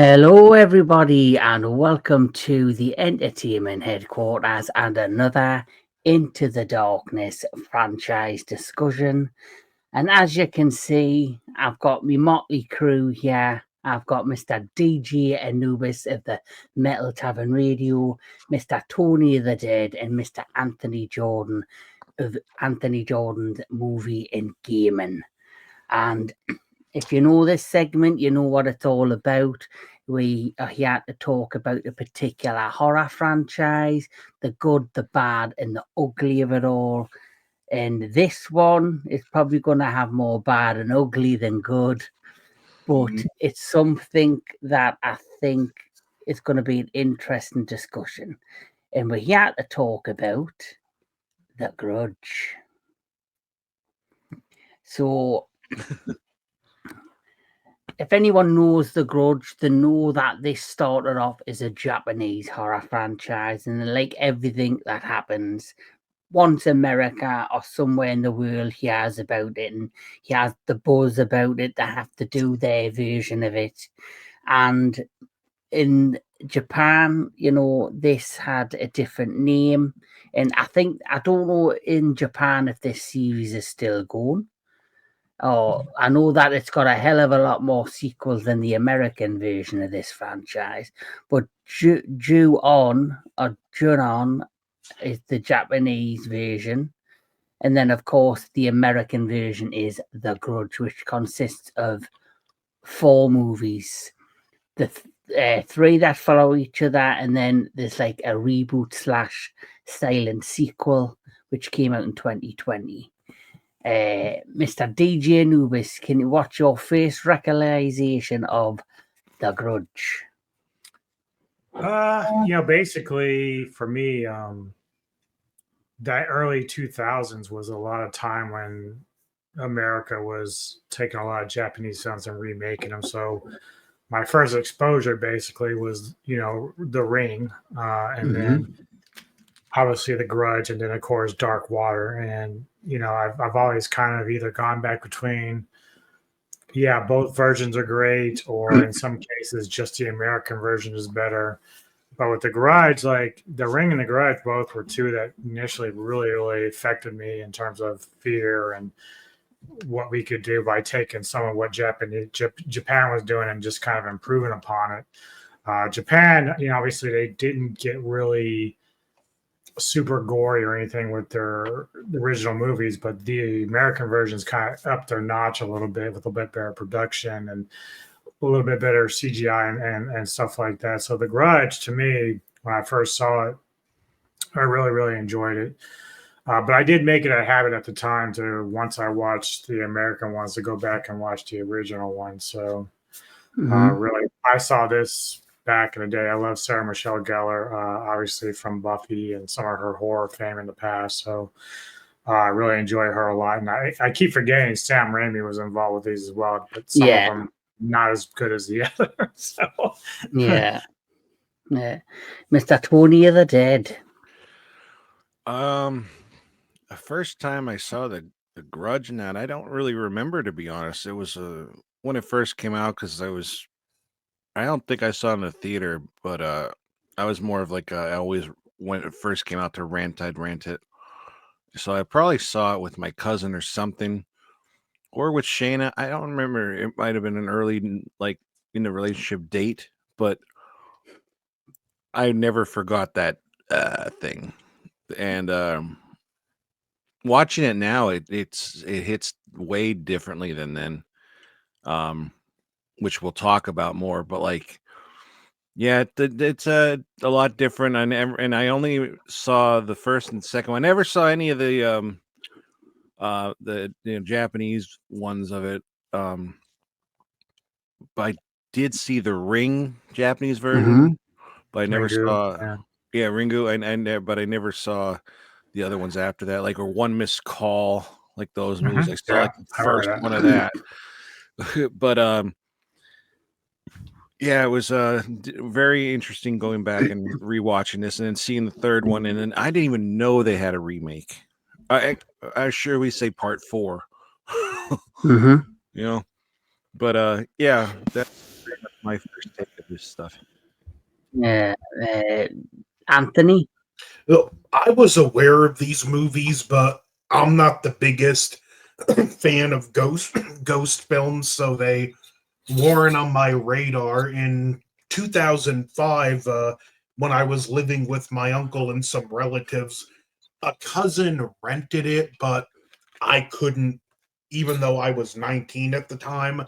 Hello, everybody, and welcome to the entertainment headquarters and another Into the Darkness franchise discussion. And as you can see, I've got my motley crew here. I've got Mr. DJ Anubis of the Metal Tavern Radio, Mr. Tony of the Dead, and Mr. Anthony Jordan of Anthony Jordan's Movie and Gaming. And if you know this segment, you know what it's all about. We are here to talk about a particular horror franchise, the good, the bad, and the ugly of it all. And this one is probably going to have more bad and ugly than good, but it's something that I think is going to be an interesting discussion. And we're here to talk about The Grudge. So if anyone knows The Grudge, they know that this started off as a Japanese horror franchise, and like everything that happens, once America or somewhere in the world hears about it and hears the buzz about it, they have to do their version of it. And in Japan, this had a different name. And I don't know in Japan if this series is still going. Oh, I know that it's got a hell of a lot more sequels than the American version of this franchise, but Ju-on or Junon is the Japanese version, and then of course the American version is The Grudge, which consists of 4 movies, the three that follow each other, and then there's like a reboot slash silent sequel which came out in 2020. Mr. DJ Anubis, can you watch your first realization of The Grudge? Basically for me, that early 2000s was a lot of time when America was taking a lot of Japanese films and remaking them. So my first exposure basically was, The Ring, and then obviously The Grudge, and then of course Dark Water. And I've always kind of either gone back between, yeah, both versions are great, or in some cases just the American version is better. But with The Grudge, like The Ring and The Grudge, both were two that initially really, really affected me in terms of fear and what we could do by taking some of what Japan was doing and just kind of improving upon it. Japan, obviously they didn't get really super gory or anything with their original movies, but the American versions kind of upped their notch a little bit with a bit better production and a little bit better CGI and stuff like that. So The Grudge, to me, when I first saw it, I really, really enjoyed it. But I did make it a habit at the time to, once I watched the American ones, to go back and watch the original ones. So really, I saw this back in the day. I love Sarah Michelle Gellar, obviously from Buffy and some of her horror fame in the past. So I really enjoy her a lot. And I keep forgetting Sam Raimi was involved with these as well, but some of them not as good as the other. So yeah. Mr. Tony of the Dead. The first time I saw the Grudge, and that I don't really remember, to be honest. It was when it first came out, because I don't think I saw it in the theater, but I was more of like I always, when it first came out, to I'd rent it. So I probably saw it with my cousin or something, or with Shayna. I don't remember. It might have been an early, like, in the relationship date, but I never forgot that thing. And watching it now, it hits way differently than then, which we'll talk about more. But like, yeah, it's a lot different. I only saw the first and second one. I never saw any of the Japanese ones of it. But I did see the Ring Japanese version, but I never saw Ringu, but I never saw the other ones after that, like, or One Missed Call, like those movies. I saw like the first one of that. But yeah, it was very interesting going back and rewatching this and then seeing the third one, and then I didn't even know they had a remake. I sure we say part 4. But yeah, that's my first take of this stuff. Anthony? I was aware of these movies, but I'm not the biggest fan of ghost films, so they weren't on my radar. In 2005, when I was living with my uncle and some relatives, a cousin rented it, but I couldn't, even though I was 19 at the time,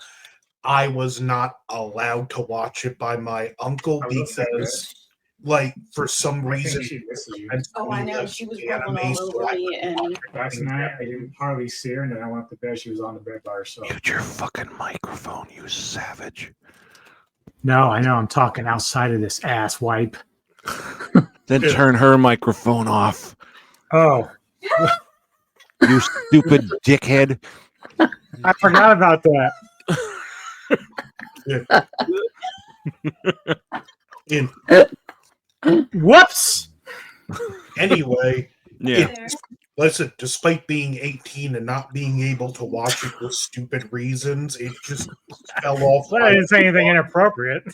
I was not allowed to watch it by my uncle because, like, for some reason, she misses you. Oh, I know. She was rubbing all over me, and Last night I didn't hardly see her, and then I went to bed. She was on the bed by herself. Mute your fucking microphone, you savage. No, I know. I'm talking outside of this ass wipe. Then turn her microphone off. Oh, You stupid dickhead. I forgot about that. Whoops. Anyway, Yeah. listen, despite being 18 and not being able to watch it for stupid reasons, it just fell off. But I didn't say anything inappropriate.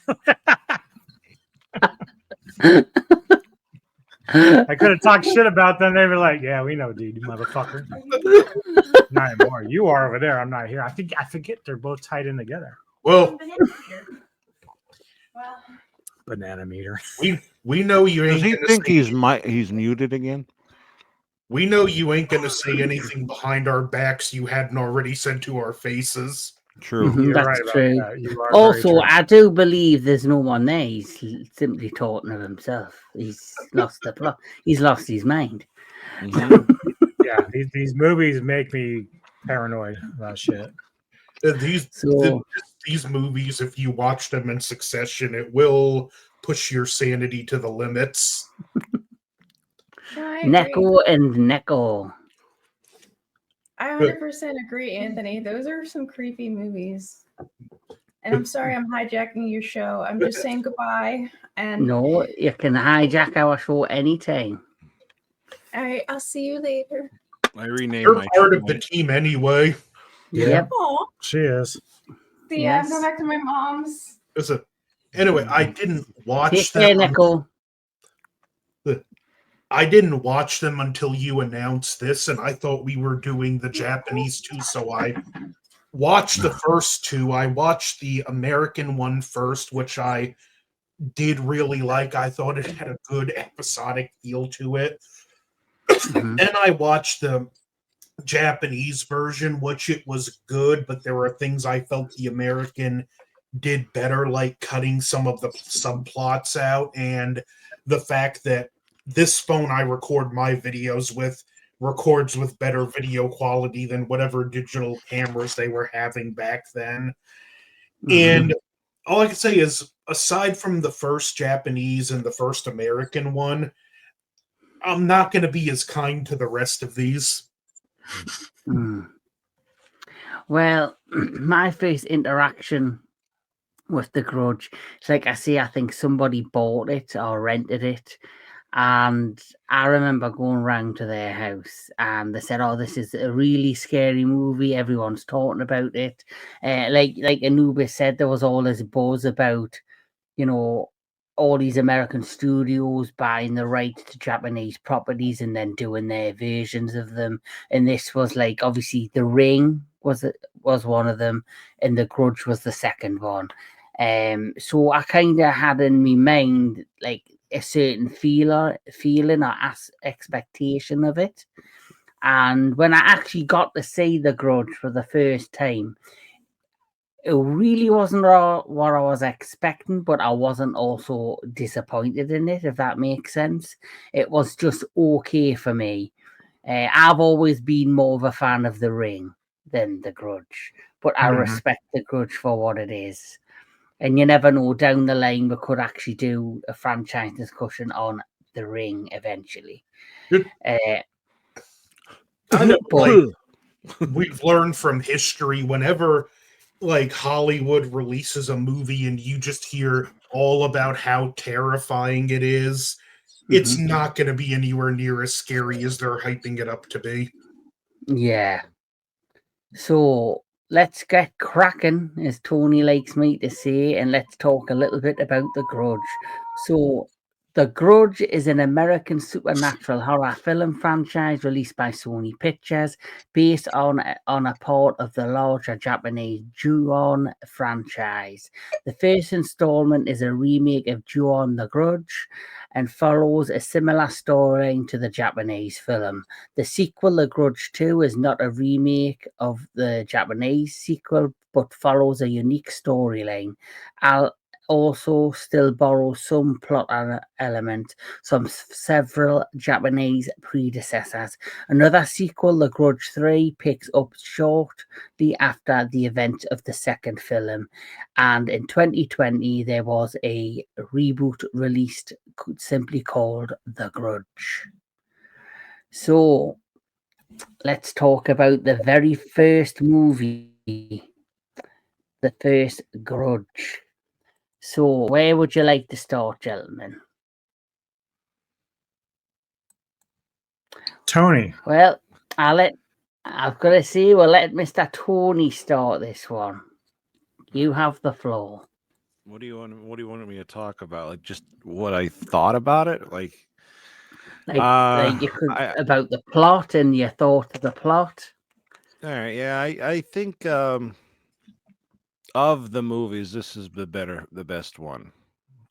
I could have talked shit about them. They were like, "Yeah, we know, dude, you motherfucker." Not anymore. You are over there. I'm not here. I forget they're both tied in together. Well, Banana meter. we know you ain't. Does he gonna think say, he's muted again? We know you ain't gonna say anything behind our backs you hadn't already said to our faces. True. Mhm, You're that's right about true. that. You are Also, very true. I do believe there's no one there. He's simply talking of himself. He's lost the plot. He's lost his mind. Mhm. Yeah, these movies make me paranoid about shit. These movies, if you watch them in succession, it will push your sanity to the limits. Neko and Neko. I 100% agree, Anthony. Those are some creepy movies. And I'm sorry I'm hijacking your show. I'm just saying goodbye. And No, you can hijack our show anytime. all right, I'll see you later. I renamed You're my part of channel. the team anyway. Yep. Aw. She is. See ya. I'm Yes. going back to my mom's. Anyway, I didn't watch Take care, them. Neko. I didn't watch them until you announced this, and I thought we were doing the Japanese too, so I watched the first two. I watched the American one first, which I did really like. I thought it had a good episodic feel to it. Mhm. Then I watched the Japanese version, which it was good, but there were things I felt the American did better, like cutting some of the subplots out, and the fact that this phone I record my videos with records with better video quality than whatever digital cameras they were having back then. And all I can say is, aside from the first Japanese and the first American one, I'm not going to be as kind to the rest of these. Mm. Well, my first interaction with The Grudge, it's like I say, I think somebody bought it or rented it. And I remember going round to their house and they said, "Oh, this is a really scary movie. Everyone's talking about it." Like Anubis said, there was all this buzz about, all these American studios buying the rights to Japanese properties and then doing their versions of them. And this was like, obviously, The Ring was one of them, and The Grudge was the second one. So I kind of had in my mind like a certain feeling or expectation of it. And when I actually got to see The Grudge for the first time, it really wasn't what I was expecting, but I wasn't also disappointed in it, if that makes sense. It was just okay for me. I've always been more of a fan of The Ring than The Grudge, but I respect The Grudge for what it is. And you never know, down the line, we could actually do a franchise discussion on The Ring eventually. We've learned from history, whenever like Hollywood releases a movie and you just hear all about how terrifying it is, it's not going to be anywhere near as scary as they're hyping it up to be. Yeah. So let's get cracking, as Tony likes me to say, and let's talk a little bit about The Grudge. So, The Grudge is an American supernatural horror film franchise released by Sony Pictures, based on a part of the larger Japanese Ju-On franchise. The first installment is a remake of Ju-On The Grudge and follows a similar storyline to the Japanese film. The sequel, The Grudge 2, is not a remake of the Japanese sequel, but follows a unique storyline. Al also still borrows some plot element from several Japanese predecessors. Another sequel, The Grudge 3, picks up shortly after the event of the second film. And in 2020, there was a reboot released simply called The Grudge. So, let's talk about the very first movie, the first Grudge. So, where would you like to start, gentlemen? Tony. Well, I've got to say, we'll let Mr. Tony start this one. You have the floor. What do you want me to talk about? Like just what I thought about it? Like you could about the plot and your thought of the plot. All right, yeah, I think of the movies, this is the best one.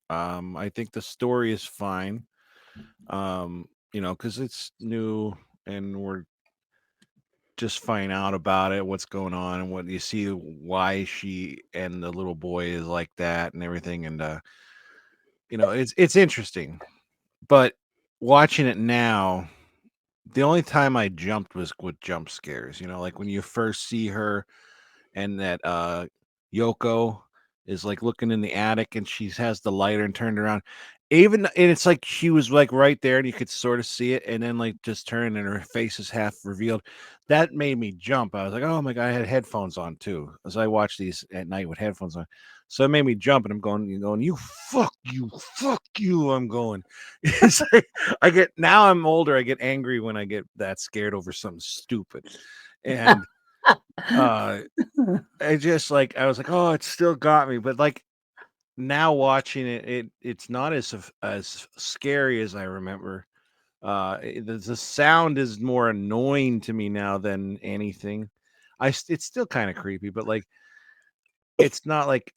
I think the story is fine. Because it's new and we're just finding out about it, what's going on, and what you see, why she and the little boy is like that, and everything, and it's interesting. But watching it now, the only time I jumped was with jump scares. Like when you first see her and that Yoko is like looking in the attic and she has the lighter and turned around. And it's like she was like right there and you could sort of see it, and then like just turn and her face is half revealed. That made me jump. I was like, oh my God, I had headphones on too, as I watch these at night with headphones on. So it made me jump, and I'm going, you fuck you. I'm going. It's like, now I'm older. I get angry when I get that scared over something stupid. And I was like, oh, it still got me. But like now watching it's not as scary as I remember. The sound is more annoying to me now than anything. It's still kind of creepy, but like it's not like.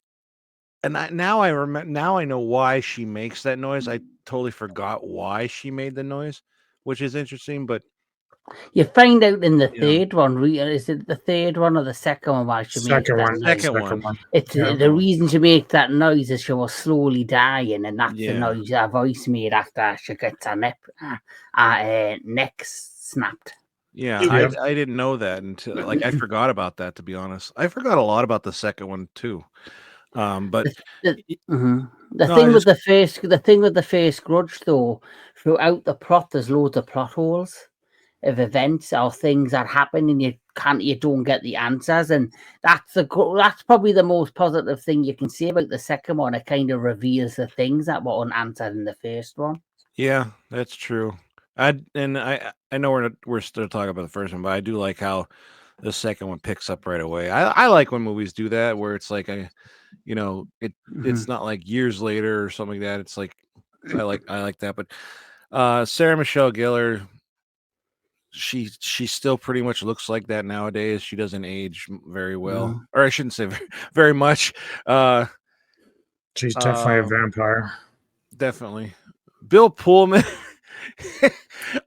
And now I remember. Now I know why she makes that noise. I totally forgot why she made the noise, which is interesting. But you find out in the third one. Is it the third one or the second one? Why she makes that noise? Second one. It's the reason she makes that noise is she was slowly dying, and that's the noise her voice made after she gets her neck snapped. Yeah, I didn't know that until I forgot about that. To be honest, I forgot a lot about the second one too. But the thing with the first Grudge, though, throughout the plot, there's loads of plot holes of events or things that happen, and you don't get the answers, and that's probably the most positive thing you can say about the second one. It kind of reveals the things that were unanswered in the first one. Yeah, that's true. I know we're still talking about the first one, but I do like how the second one picks up right away. I like when movies do that, where it's like it's not like years later or something like that. It's like I like that. But Sarah Michelle Gellar, she still pretty much looks like that nowadays. She doesn't age very well, or I shouldn't say very much. She's definitely a vampire. Definitely. Bill Pullman.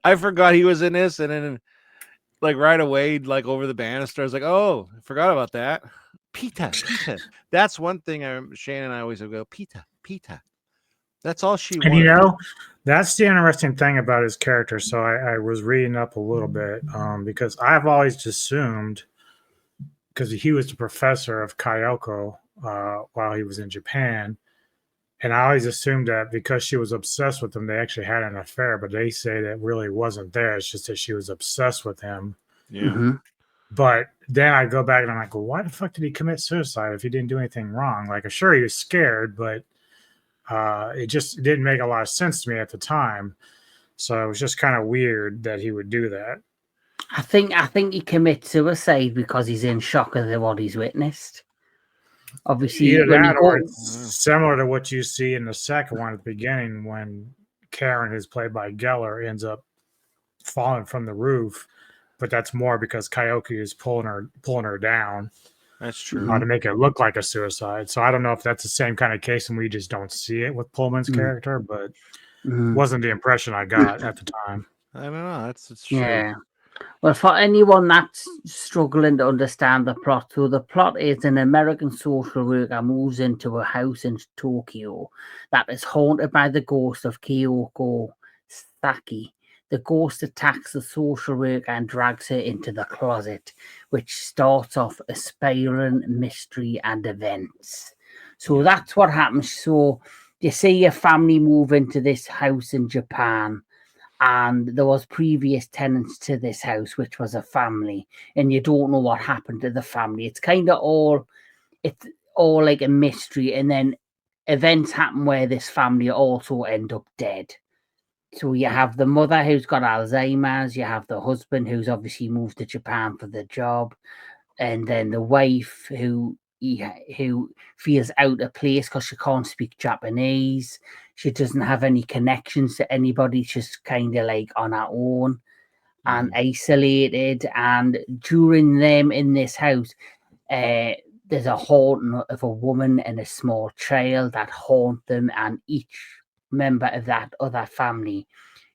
I forgot he was in this, and then like right away, like over the banister, I was like, oh, I forgot about that. Pita. That's one thing Shane and I always would go, Pita. That's all she wanted. And that's the interesting thing about his character. So I was reading up a little bit because I've always assumed, because he was the professor of Kyoko while he was in Japan, and I always assumed that because she was obsessed with him, they actually had an affair, but they say that really wasn't there. It's just that she was obsessed with him. Yeah. But then I go back and I'm like, well, why the fuck did he commit suicide if he didn't do anything wrong? Like, I'm sure he was scared, but it didn't make a lot of sense to me at the time. So it was just kind of weird that he would do that. I think he commits suicide because he's in shock of what he's witnessed. Obviously, Either when you that or go, it's similar to what you see in the second one at the beginning when Karen, who's played by Geller, ends up falling from the roof. But that's more because Coyote is pulling her down That's true. to make it look like a suicide. So I don't know if that's the same kind of case and we just don't see it with Pullman's character, but wasn't the impression I got at the time. I don't know. It's true. yeah. Well, for anyone that's struggling to understand the plot, so the plot is an American social worker moves into a house in Tokyo that is haunted by the ghost of Kyoko Saki. The ghost attacks the social worker and drags her into the closet, which starts off a spiraling mystery and events. So that's what happens. So you see a family move into this house in Japan, and there was previous tenants to this house, which was a family, and you don't know what happened to the family. It's all like a mystery, and then events happen where this family also end up dead. So you have the mother who's got Alzheimer's, you have the husband who's obviously moved to Japan for the job, and then the wife who feels out of place because she can't speak Japanese. She doesn't have any connections to anybody. She's kind of like on her own and isolated. And during them in this house, there's a haunting of a woman and a small child that haunt them, and each member of that other family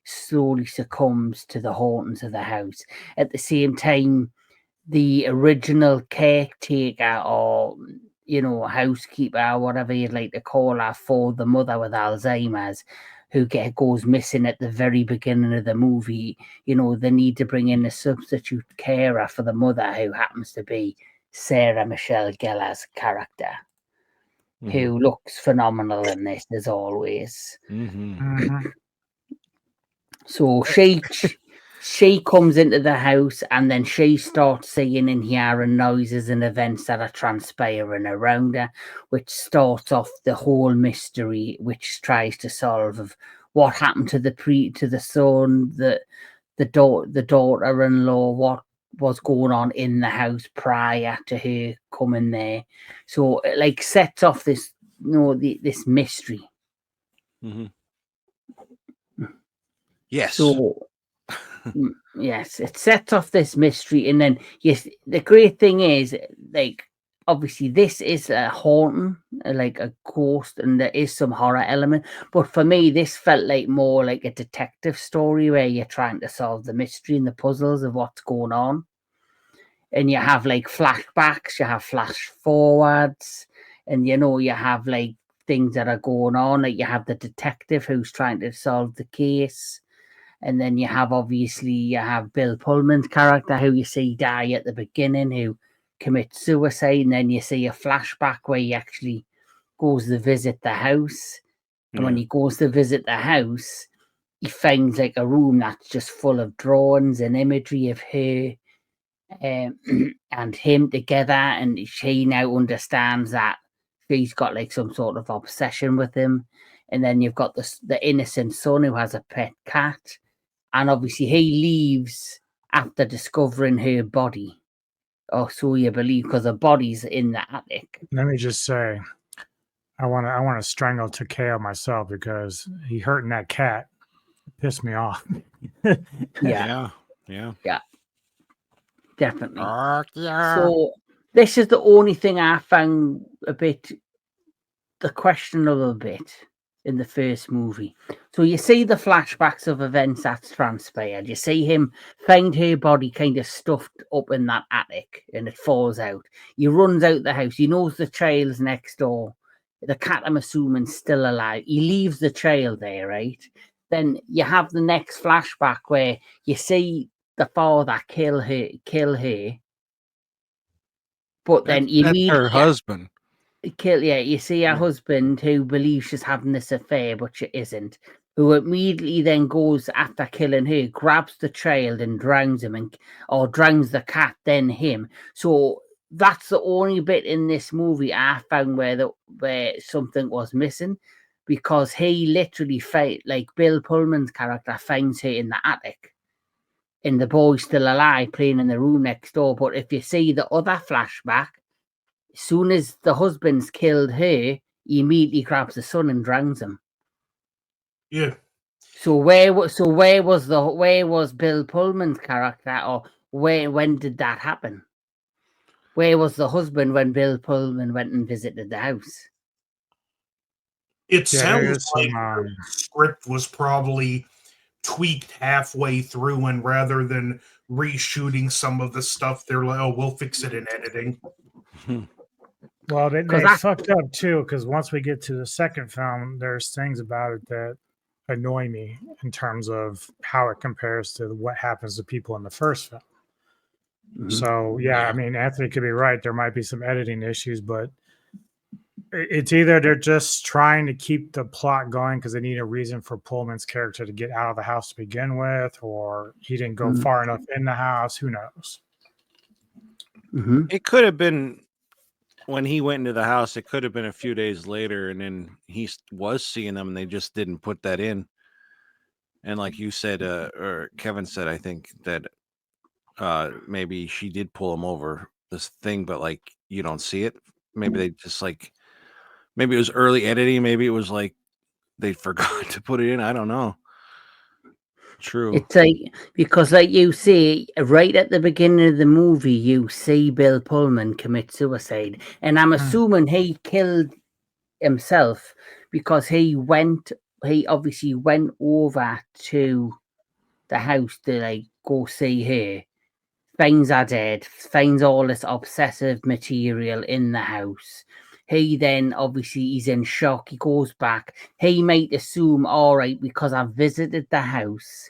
slowly succumbs to the hauntings of the house. At the same time, the original caretaker or housekeeper, whatever you'd like to call her, for the mother with Alzheimer's, who goes missing at the very beginning of the movie. They need to bring in a substitute carer for the mother, who happens to be Sarah Michelle Gellar's character, who looks phenomenal in this as always. So she comes into the house, and then she starts seeing and hearing noises and events that are transpiring around her, which starts off the whole mystery, which tries to solve of what happened to the son, the daughter-in-law, what was going on in the house prior to her coming there. So it like sets off this this mystery. Yes. So yes, it sets off this mystery, and then yes, the great thing is, like, obviously this is a haunting, like a ghost, and there is some horror element. But for me, this felt like more like a detective story where you're trying to solve the mystery and the puzzles of what's going on. And you have like flashbacks, you have flash forwards, and you have like things that are going on. Like you have the detective who's trying to solve the case. And then you have Bill Pullman's character, who you see die at the beginning, who commits suicide. And then you see a flashback where he actually goes to visit the house. And when he goes to visit the house, he finds like a room that's just full of drawings and imagery of her and him together. And she now understands that she's got like some sort of obsession with him. And then you've got the innocent son who has a pet cat. And obviously he leaves after discovering her body. Or so you believe, because her body's in the attic. Let me just say, I want to strangle Takeo myself because he hurting that cat pissed me off. Yeah. Definitely. Yeah. So this is the only thing I found the questionable bit in the first movie. So you see the flashbacks of events that's transpired. You see him find her body kind of stuffed up in that attic, and it falls out. He runs out the house. He knows the child's next door. The cat, I'm assuming, still alive. He leaves the child there, right? Then you have the next flashback where you see the father kill her. But then That's her husband. you see her husband, who believes she's having this affair, but she isn't, who immediately then goes after killing her, grabs the child and drowns him, or drowns the cat, then him. So that's the only bit in this movie I found where something was missing, because he literally like Bill Pullman's character finds her in the attic. and the boy's still alive playing in the room next door. But if you see the other flashback, as soon as the husband's killed her, he immediately grabs the son and drowns him. Yeah. So where was Bill Pullman's character, or when did that happen? Where was the husband when Bill Pullman went and visited the house? It sounds there's like some, the script was probably tweaked halfway through, and rather than reshooting some of the stuff, they're like, "Oh, we'll fix it in editing." well, they 'Cause I- fucked up too, because once we get to the second film, there's things about it that annoy me in terms of how it compares to what happens to people in the first film. Mhm. So yeah, I mean, Anthony could be right. There might be some editing issues, but it's either they're just trying to keep the plot going because they need a reason for Pullman's character to get out of the house to begin with, or he didn't go Mhm. far enough in the house. Who knows? Mhm. It could have been when he went into the house. It could have been a few days later, and then he was seeing them, and they just didn't put that in. And like you said, or Kevin said, I think that maybe she did pull him over this thing, but like you don't see it. Maybe they just like, maybe it was early editing. Maybe it was like they forgot to put it in. I don't know. True. It's like, because like you see right at the beginning of the movie, you see Bill Pullman commit suicide, and I'm assuming he killed himself because he obviously went over to the house to like go see her, finds her dead, finds all this obsessive material in the house. He then obviously he's in shock. He goes back. He might assume, all right, because I've visited the house,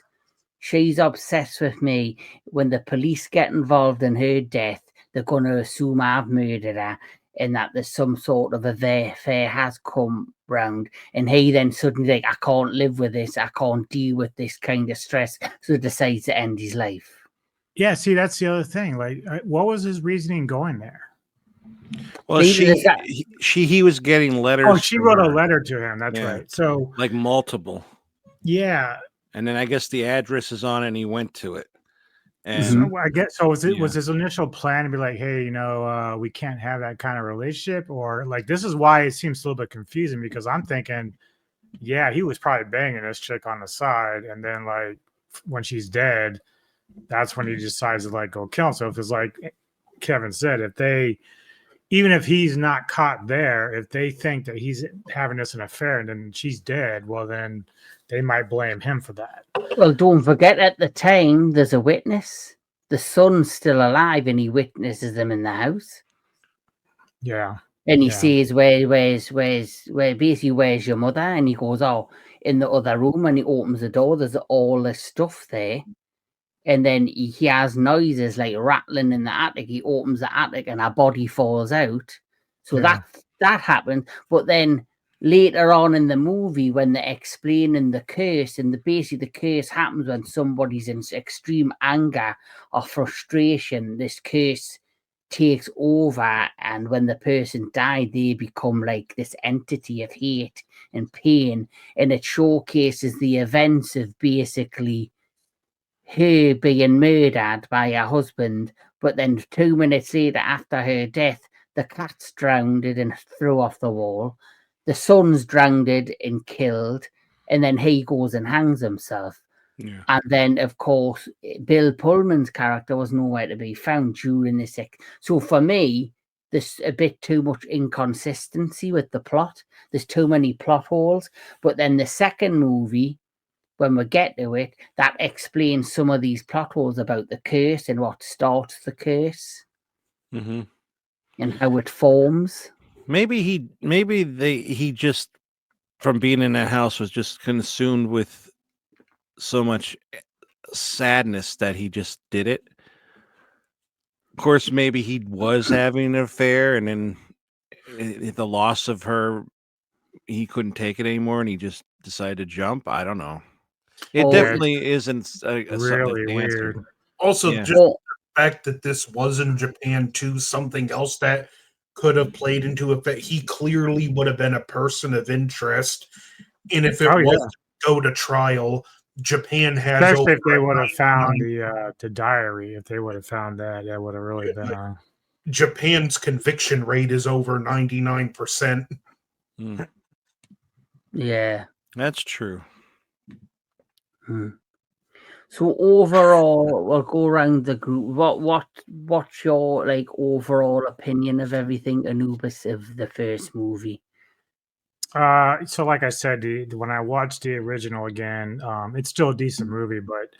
she's obsessed with me. When the police get involved in her death, they're going to assume I've murdered her and that there's some sort of affair has come round. And he then suddenly like, I can't live with this. I can't deal with this kind of stress. So decides to end his life. Yeah, see, that's the other thing. Like, what was his reasoning going there? Well, Neither does that- he was getting letters. Oh, she from wrote a her, letter to him. That's Yeah. right. So, like multiple. yeah. And then I guess the address is on it, and he went to it. And So I guess so. Was Yeah. his initial plan to be like, hey, we can't have that kind of relationship, or like this is why it seems a little bit confusing because I'm thinking, yeah, he was probably banging this chick on the side, and then like when she's dead, that's when he decides to like go kill himself. Because like Kevin said, even if he's not caught there, if they think that he's having this an affair and then she's dead, well then they might blame him for that. Well, don't forget at the time there's a witness. The son's still alive and he witnesses them in the house. Yeah. And he Yeah. says, where's your mother? And he goes, oh, in the other room. And he opens the door. There's all this stuff there. And then he hears noises like rattling in the attic. He opens the attic and her body falls out. So Yeah. that happened. But then later on in the movie, when they're explaining the curse, and basically the curse happens when somebody's in extreme anger or frustration, this curse takes over, and when the person died, they become like this entity of hate and pain, and it showcases the events of basically her being murdered by her husband, but then 2 minutes later after her death, the cat's drowned and threw off the wall, the son's drowned and killed, and then he goes and hangs himself. Yeah. And then, of course, Bill Pullman's character was nowhere to be found during this. So for me, there's a bit too much inconsistency with the plot. There's too many plot holes. But then the second movie, when we get to it, that explains some of these plot holes about the curse and what starts the curse Mm-hmm. and how it forms. Maybe he just from being in that house was just consumed with so much sadness that he just did it. Of course, maybe he was having an affair, and then the loss of her, he couldn't take it anymore, and he just decided to jump. I don't know. It Oh, definitely isn't Really weird. Also, Yeah. just Well, the fact that this was in Japan too, something else that could have played into effect. He clearly would have been a person of interest, and if it Oh, yeah. was to go to trial, Japan has Especially if they over would have found 99 the diary. If they would have found that, that would have really been a. Japan's conviction rate is over 99%. Yeah. That's true. So overall, we'll go around the group. What's your like overall opinion of everything Anubis of the first movie? So like I said, when I watched the original again, it's still a decent movie, but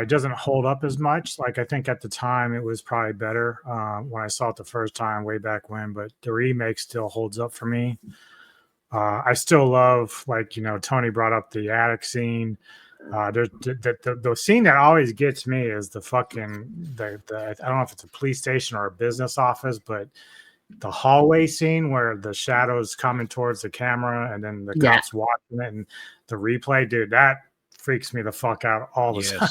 it doesn't hold up as much. Like I think at the time it was probably better when I saw it the first time way back when, but the remake still holds up for me. I still love, like, Tony brought up the attic scene. The scene that always gets me is the fucking I don't know if it's a police station or a business office, but the hallway scene where the shadows coming towards the camera and then the cops watching it and the replay, dude, that freaks me the fuck out all the time.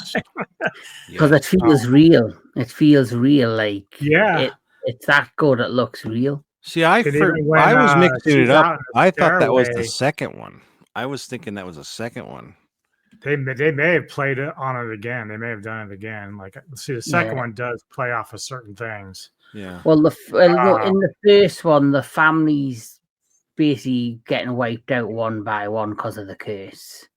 Because it feels real. It feels real, like Yeah. it's that good. It looks real. See, I was mixing it up. I thought that was the second one. I was thinking that was the second one. They may have played it on it again. They may have done it again. Like, see, the second one does play off of certain things. Yeah. Well, in the first one, the family's basically getting wiped out one by one because of the curse.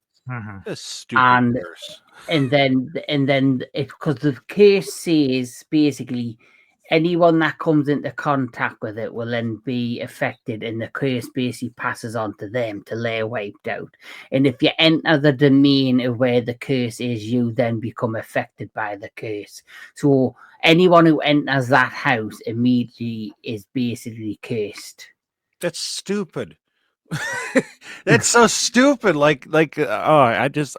This stupid curse. And then because the curse says basically anyone that comes into contact with it will then be affected, and the curse basically passes on to them till they're wiped out. And if you enter the domain of where the curse is, you then become affected by the curse. So anyone who enters that house immediately is basically cursed. That's stupid. That's so stupid. I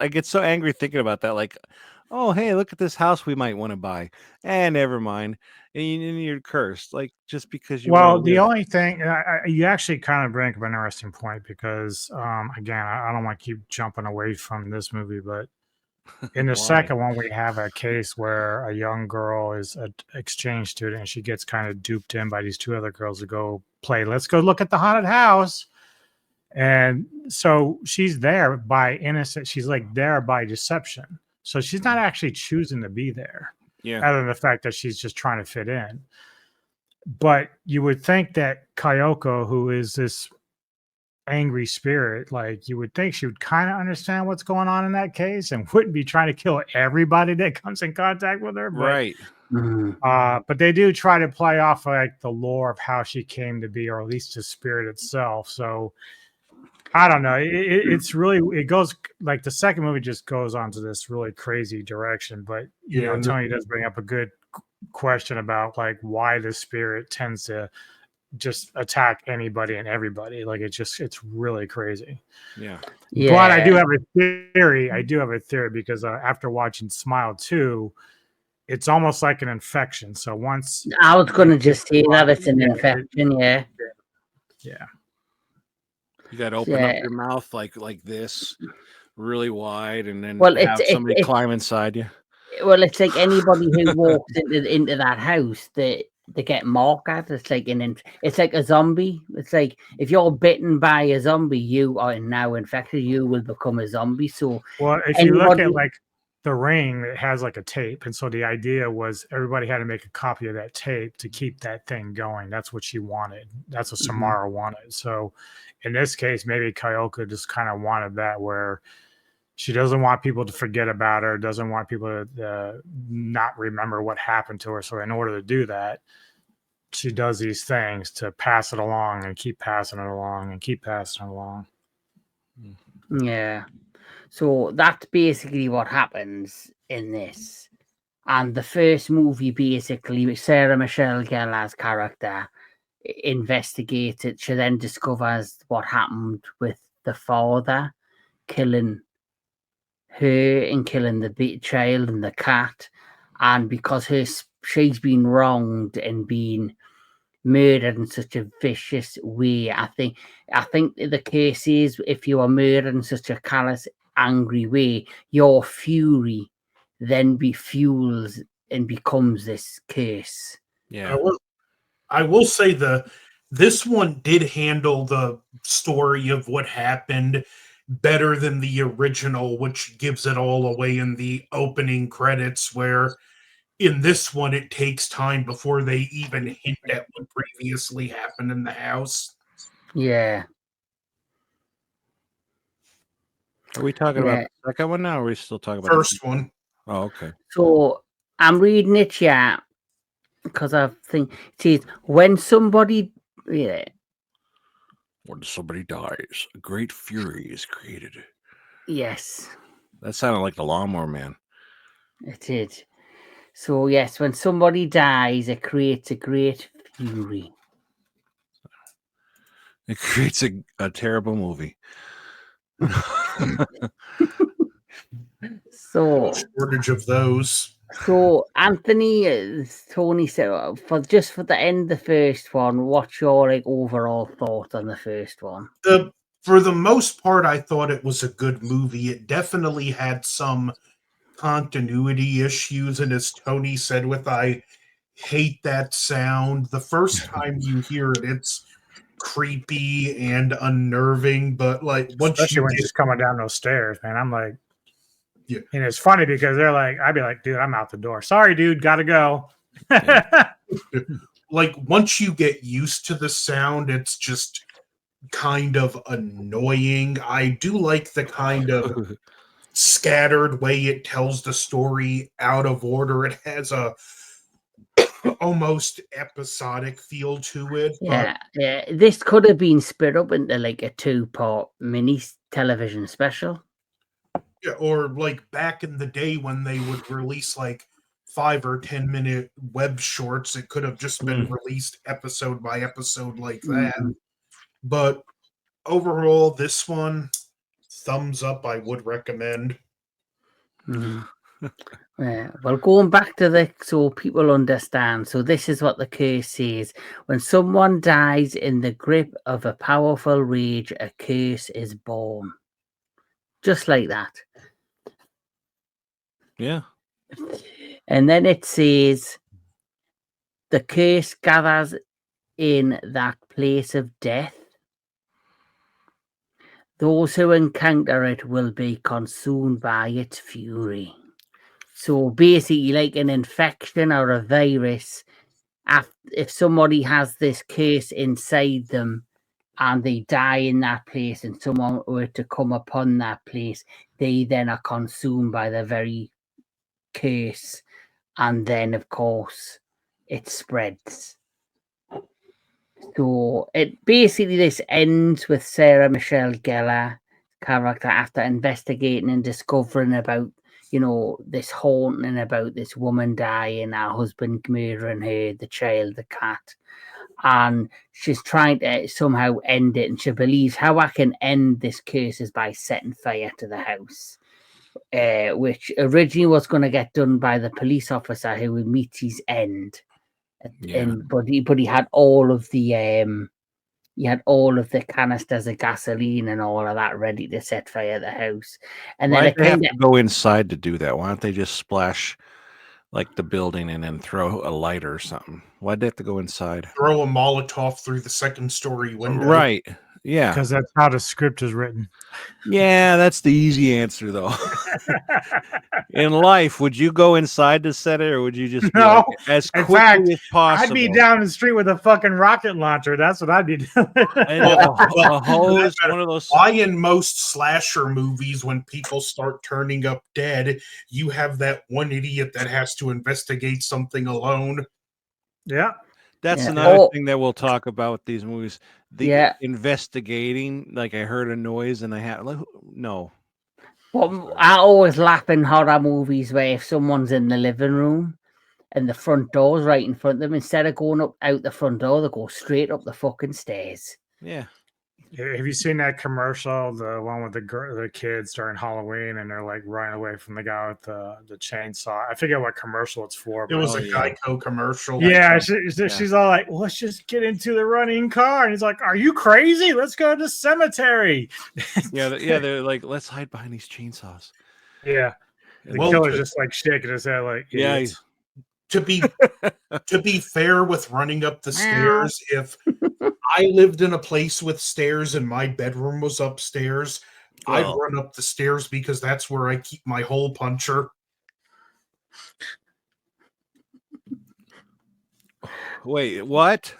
get so angry thinking about that. Like, oh, hey, look at this house we might want to buy. And never mind. And you're cursed. Like, just because you. Well, the only thing you actually kind of bring up an interesting point because, again, I don't want to keep jumping away from this movie, but in the second one, we have a case where a young girl is an exchange student and she gets kind of duped in by these two other girls to go play. Let's go look at the haunted house. And so she's there by innocent. She's like there by deception. So she's not actually choosing to be there. Yeah. Other than the fact that she's just trying to fit in. But you would think that Kyoko, who is this angry spirit, like you would think she would kind of understand what's going on in that case and wouldn't be trying to kill everybody that comes in contact with her. But, right. But they do try to play off like the lore of how she came to be, or at least the spirit itself. So I don't know. It's really, it goes like the second movie just goes on to this really crazy direction. But you know, Tony does bring up a good question about like why the spirit tends to just attack anybody and everybody. Like it's really crazy. Yeah. But I do have a theory. Because after watching Smile 2, it's almost like an infection. So once I was going to just say that it's an infection. Yeah. You got to open up your mouth like this, really wide, and then have somebody climb inside you. Well, it's like anybody who walks into that house, they get marked at. It's like it's like a zombie. It's like if you're bitten by a zombie, you are now infected. You will become a zombie. So, well, if you look at like The Ring, it has like a tape, and so the idea was everybody had to make a copy of that tape to keep that thing going. That's what she wanted. That's what Samara wanted. So, in this case, maybe Kyoko just kind of wanted that, where she doesn't want people to forget about her, doesn't want people to not remember what happened to her. So in order to do that, she does these things to pass it along and keep passing it along and keep passing it along. Yeah. So that's basically what happens in this. And the first movie, basically, Sarah Michelle Gellar's character investigates it. She then discovers what happened with the father killing her and killing the child and the cat, and because she's been wronged and been murdered in such a vicious way, I think the case is if you are murdered in such a callous, angry way, your fury then fuels and becomes this curse. Yeah, I will say this one did handle the story of what happened better than the original, which gives it all away in the opening credits, where in this one it takes time before they even hint at what previously happened in the house. Yeah. Are we talking about Yeah. the second one now, or are we still talking about First one. Oh, okay. So I'm reading it here because I think it says when somebody, yeah, When somebody dies, a great fury is created. yes, That sounded like the Lawnmower Man. it did. So yes, when somebody dies, it creates a great fury. It creates a terrible movie. So, Shortage of those. so Anthony, Tony said for the end of the first one, what's your like overall thought on the first one? For the most part, I thought it was a good movie. It definitely had some continuity issues, and as Tony said, I hate that sound. The first time you hear it, it's creepy and unnerving, but like once Especially you when get she's coming down those stairs, man. I'm like, Yeah. And it's funny because they're like, I'd be like, dude, I'm out the door. Sorry, dude, gotta go. like once you get used to the sound, it's just kind of annoying. I do like the kind of scattered way it tells the story out of order. It has a almost episodic feel to it. Yeah, yeah. This could have been split up into like a 2-part mini television special. Yeah, or like back in the day when they would release like 5 or 10-minute web shorts, it could have just been released episode by episode like that. Mhm. But overall, this one, thumbs up, I would recommend. Mhm. Yeah. Well, going back to so people understand. So this is what the curse says: when someone dies in the grip of a powerful rage, a curse is born. Just like that. Yeah. And then it says the curse gathers in that place of death. Those who encounter it will be consumed by its fury. So basically, like an infection or a virus, if somebody has this curse inside them and they die in that place and someone were to come upon that place, they then are consumed by the very curse. And then, of course, it spreads. So this ends with Sarah Michelle Gellar character after investigating and discovering about this haunting about this woman dying, her husband murdering her, the child, the cat, and she's trying to somehow end it. And she believes how I can end this curse is by setting fire to the house, which originally was going to get done by the police officer who would meet his end. But he had all of the canisters of gasoline and all of that ready to set fire to the house. And Why then do they have to go inside to do that? Why don't they just splash like the building and then throw a lighter or something? Why'd they have to go inside? Throw a Molotov through the second-story window. Right. Yeah. Because that's how the script is written. Yeah, that's the easy answer, though. In life, would you go inside to set it, or would you just be No. like, as In quickly fact, as possible? I'd be down the street with a fucking rocket launcher. That's what I'd be doing. And a hose, one of those. Why in most slasher movies, when people start turning up dead, you have that one idiot that has to investigate something alone? Yeah. That's Yeah. another Oh. thing that we'll talk about with these movies. The investigating, like I heard a noise and I had like, no. Well, I always laugh in horror movies where if someone's in the living room and the front door's right in front of them, instead of going up out the front door, they go straight up the fucking stairs. Yeah. Have you seen that commercial, the one with the kids during Halloween, and they're like running away from the guy with the chainsaw? I forget what commercial it's for. It was a Geico commeral. Yeah, she's all like, well, let's just get into the running car. And he's like, are you crazy? Let's go to the cemetery. They're like, let's hide behind these chainsaws. Yeah. The killer's just like shaking his head like, idiots. To be fair with running up the stairs, if I lived in a place with stairs and my bedroom was upstairs, I'd Well, run up the stairs because that's where I keep my hole puncher. wait, what?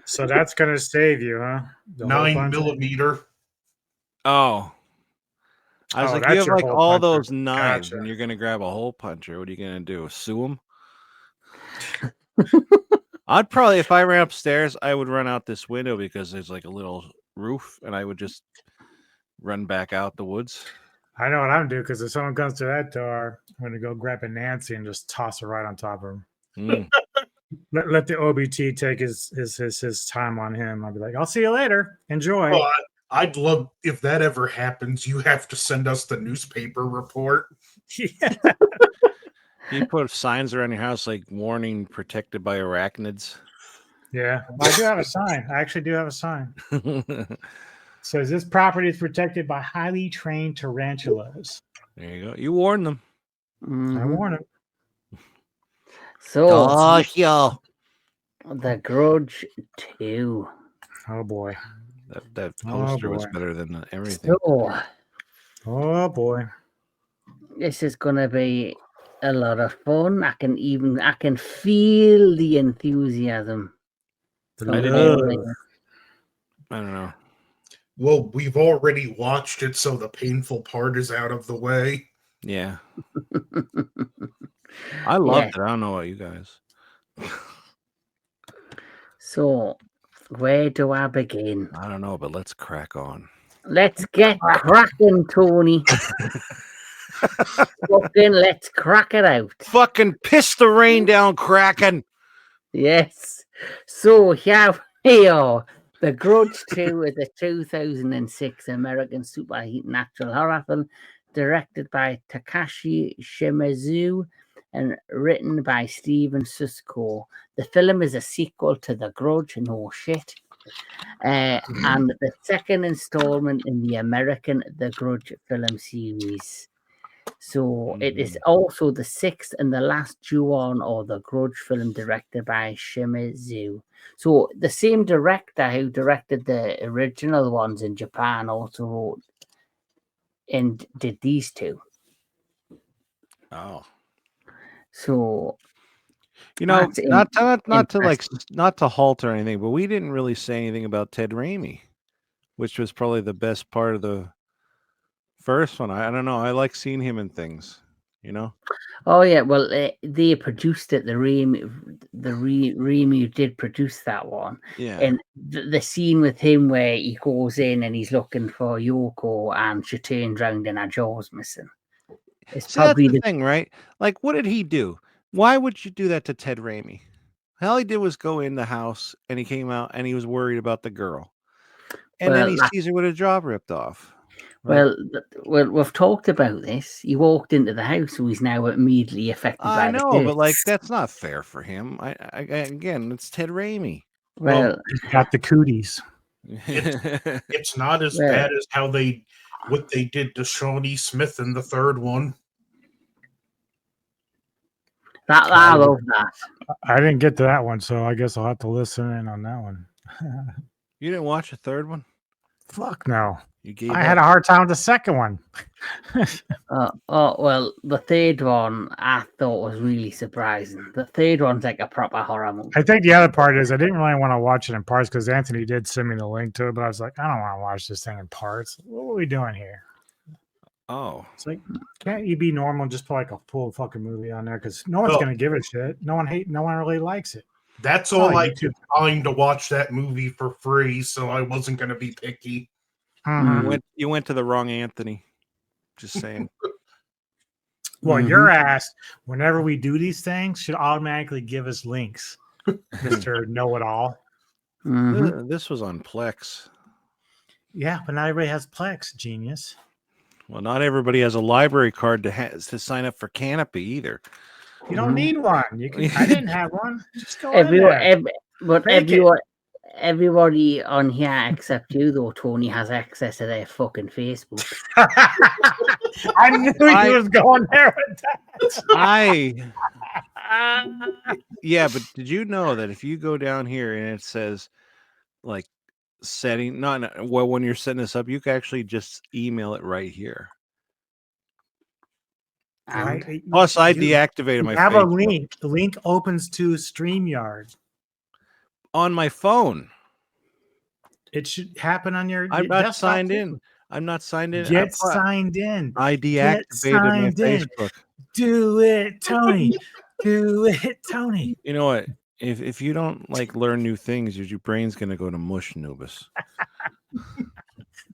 So that's gonna save you, huh? The hole 9 puncher? millimeter. Oh. I was Oh, like, you that's have your like hole all puncher. those knives Gotcha. and you're going to grab a hole puncher. What are you going to do? Sue him? I'd probably, if I ran upstairs, I would run out this window because there's like a little roof and I would just run back out the woods. I know what I'm doing because if someone comes to that door, I'm gonna go grab a Nancy and just toss her right on top of him. Mm. Let the OBT take his time on him. I'll be like, I'll see you later. Enjoy. Oh, I'd love if that ever happens. You have to send us the newspaper report. Yeah. You put signs around your house like warning protected by arachnids. Yeah. Well, I do have a sign. I actually do have a sign. It says this property is protected by highly trained tarantulas. There you go. You warned them. I Mhm. warn him. So, yeah. The Grudge 2. Oh boy. That Oh, poster was boy. better than everything. So, Oh boy. this is gonna be a lot of fun. I can feel the enthusiasm. The from I didn't love. everyone. I don't know. Well, we've already watched it, so the painful part is out of the way. Yeah. I loved Yeah. it. I don't know about you guys. So, where do I begin? I don't know, but let's crack on. Let's get cracking, Tony. Fucking let's crack it out. Fucking piss the rain down, Kraken. Yes. So here we are. The Grudge 2 is a 2006 American supernatural horror film directed by Takashi Shimizu and written by Steven Susko. The film is a sequel to The Grudge, no shit, and the second installment in the American The Grudge film series. So it is also the sixth and the last Ju-on or the Grudge film directed by Shimizu. So the same director who directed the original ones in Japan also wrote and did these two. Oh. So You know, that's not to like impressive. not to halt or anything, but we didn't really say anything about Ted Raimi, which was probably the best part of the first one. I don't know. I like seeing him in things, you know? Oh yeah, well they produced it. Remu did produce that one, Yeah. and the scene with him where he goes in and he's looking for Yoko and she turns round and her jaw's missing. It's See, that's probably the thing, right? Like, what did he do? Why would you do that to Ted Raimi? All he did was go in the house and he came out and he was worried about the girl. And then he sees her with a jaw ripped off. Right? Well, we've talked about this. He walked into the house, so he's now immediately affected by I know, the but like curse. that's not fair for him. Again, it's Ted Raimi. Well, He's got the cooties. It's not as Well- bad as what they did to Shawnee Smith in the third one. I love that. I didn't get to that one, so I guess I'll have to listen in on that one. You didn't watch the third one? Fuck no. You gave I had a up? hard time with the second one. Well, the third one I thought was really surprising. The third one's like a proper horror movie. I think the other part is I didn't really want to watch it in parts because Anthony did send me the link to it, but I was like, I don't want to watch this thing in parts. What are we doing here? Oh. It's like, can't you be normal and just put like a full fucking movie on there? Because no one's Well- gonna give a shit. No one really likes it. That's Oh, all I YouTube. could find to watch that movie for free, so I wasn't going to be picky. Mhm. You went to the wrong Anthony. Just saying. Well, Mhm. your ass, whenever we do these things, should automatically give us links, Mr. Know-It-All. Mhm. This was on Plex. Yeah, but not everybody has Plex, genius. Well, not everybody has a library card to sign up for Canopy either. You don't Mhm. need one. You can. I didn't have one. Just go in Everyone, there. Fake it. everybody on here except you, though, Tony, has access to their fucking Facebook. I knew he was going there with that. Yeah, but did you know that if you go down here and it says like setting. Well, when you're setting this up, you can actually just email it right here. And Plus, I You deactivated my have a Facebook link. The link opens to StreamYard. on my phone. It should happen on your I'm not desktop signed too. in. I'm not signed in. Get signed in. I Get deactivated my signed in. Facebook. Do it, Tony. Do it, Tony. You know what? If you don't like learn new things, your brain's gonna go to mush, Anubis.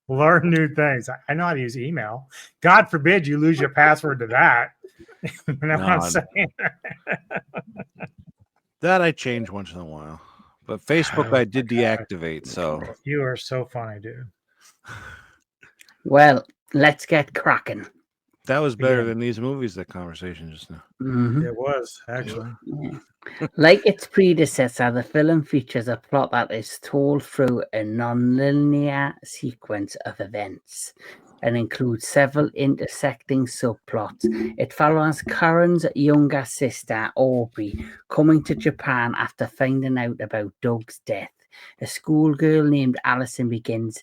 Learn new things. I know how to use email. God forbid you lose your password to that. You know what I'm No, saying? that I change once in a while. But Facebook Oh I did my God. deactivate, so You are so funny, dude. well, let's get cracking. that was better Begin. than these movies, that conversation just now. Mhm. It was actually. Yeah. Like its predecessor, the film features a plot that is told through a non-linear sequence of events and includes several intersecting subplots. It follows Karen's younger sister, Aubrey, coming to Japan after finding out about Doug's death. A schoolgirl named Allison begins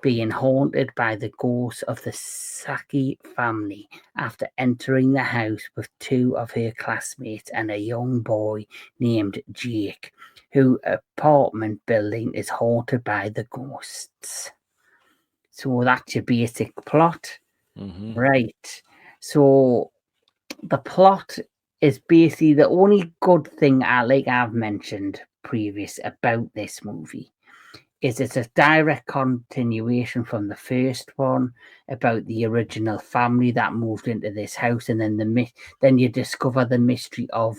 being haunted by the ghosts of the Saki family after entering the house with two of her classmates and a young boy named Jake, whose apartment building is haunted by the ghosts. So that's your basic plot. Mm-hmm. Right. So the plot is basically the only good thing I've mentioned previous about this movie is it's a direct continuation from the first one about the original family that moved into this house, and then you discover the mystery of